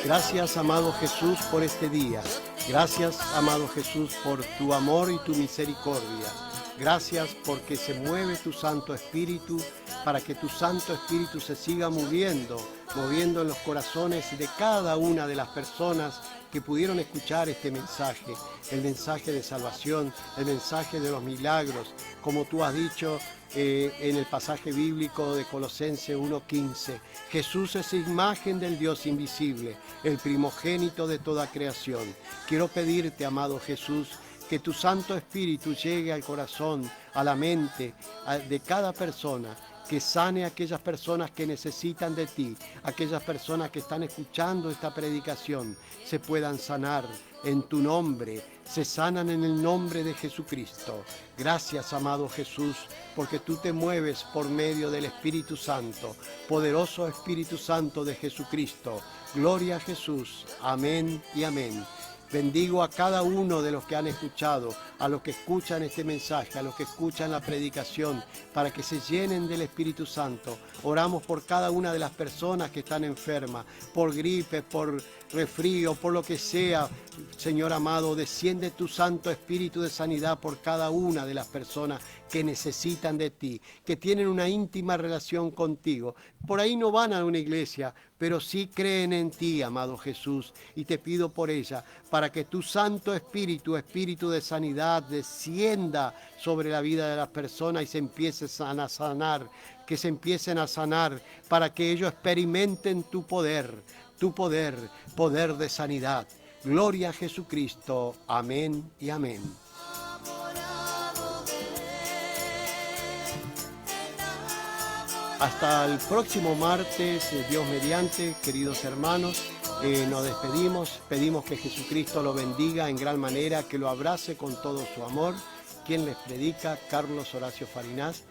Gracias, amado Jesús, por este día. Gracias, amado Jesús, por tu amor y tu misericordia. Gracias porque se mueve tu Santo Espíritu, para que tu Santo Espíritu se siga moviendo en los corazones de cada una de las personas que pudieron escuchar este mensaje, el mensaje de salvación, el mensaje de los milagros, como tú has dicho en el pasaje bíblico de Colosenses 1:15. Jesús es imagen del Dios invisible, el primogénito de toda creación. Quiero pedirte, amado Jesús, que tu Santo Espíritu llegue al corazón, a la mente de cada persona, que sane a aquellas personas que necesitan de ti, aquellas personas que están escuchando esta predicación, se puedan sanar en tu nombre, se sanan en el nombre de Jesucristo. Gracias, amado Jesús, porque tú te mueves por medio del Espíritu Santo, poderoso Espíritu Santo de Jesucristo. Gloria a Jesús. Amén y amén. Bendigo a cada uno de los que han escuchado, a los que escuchan este mensaje, a los que escuchan la predicación, para que se llenen del Espíritu Santo. Oramos por cada una de las personas que están enfermas, por gripe, por resfrío, por lo que sea. Señor amado, desciende tu Santo Espíritu de sanidad por cada una de las personas que necesitan de ti, que tienen una íntima relación contigo. Por ahí no van a una iglesia, pero sí creen en ti, amado Jesús, y te pido por ella, para que tu Santo Espíritu, Espíritu de sanidad, descienda sobre la vida de las personas y se empiecen a sanar, que se empiecen a sanar, para que ellos experimenten tu poder, poder de sanidad. Gloria a Jesucristo. Amén y amén. Hasta el próximo martes, Dios mediante, queridos hermanos, nos despedimos, pedimos que Jesucristo lo bendiga en gran manera, que lo abrace con todo su amor. Quien les predica, Carlos Horacio Farinás.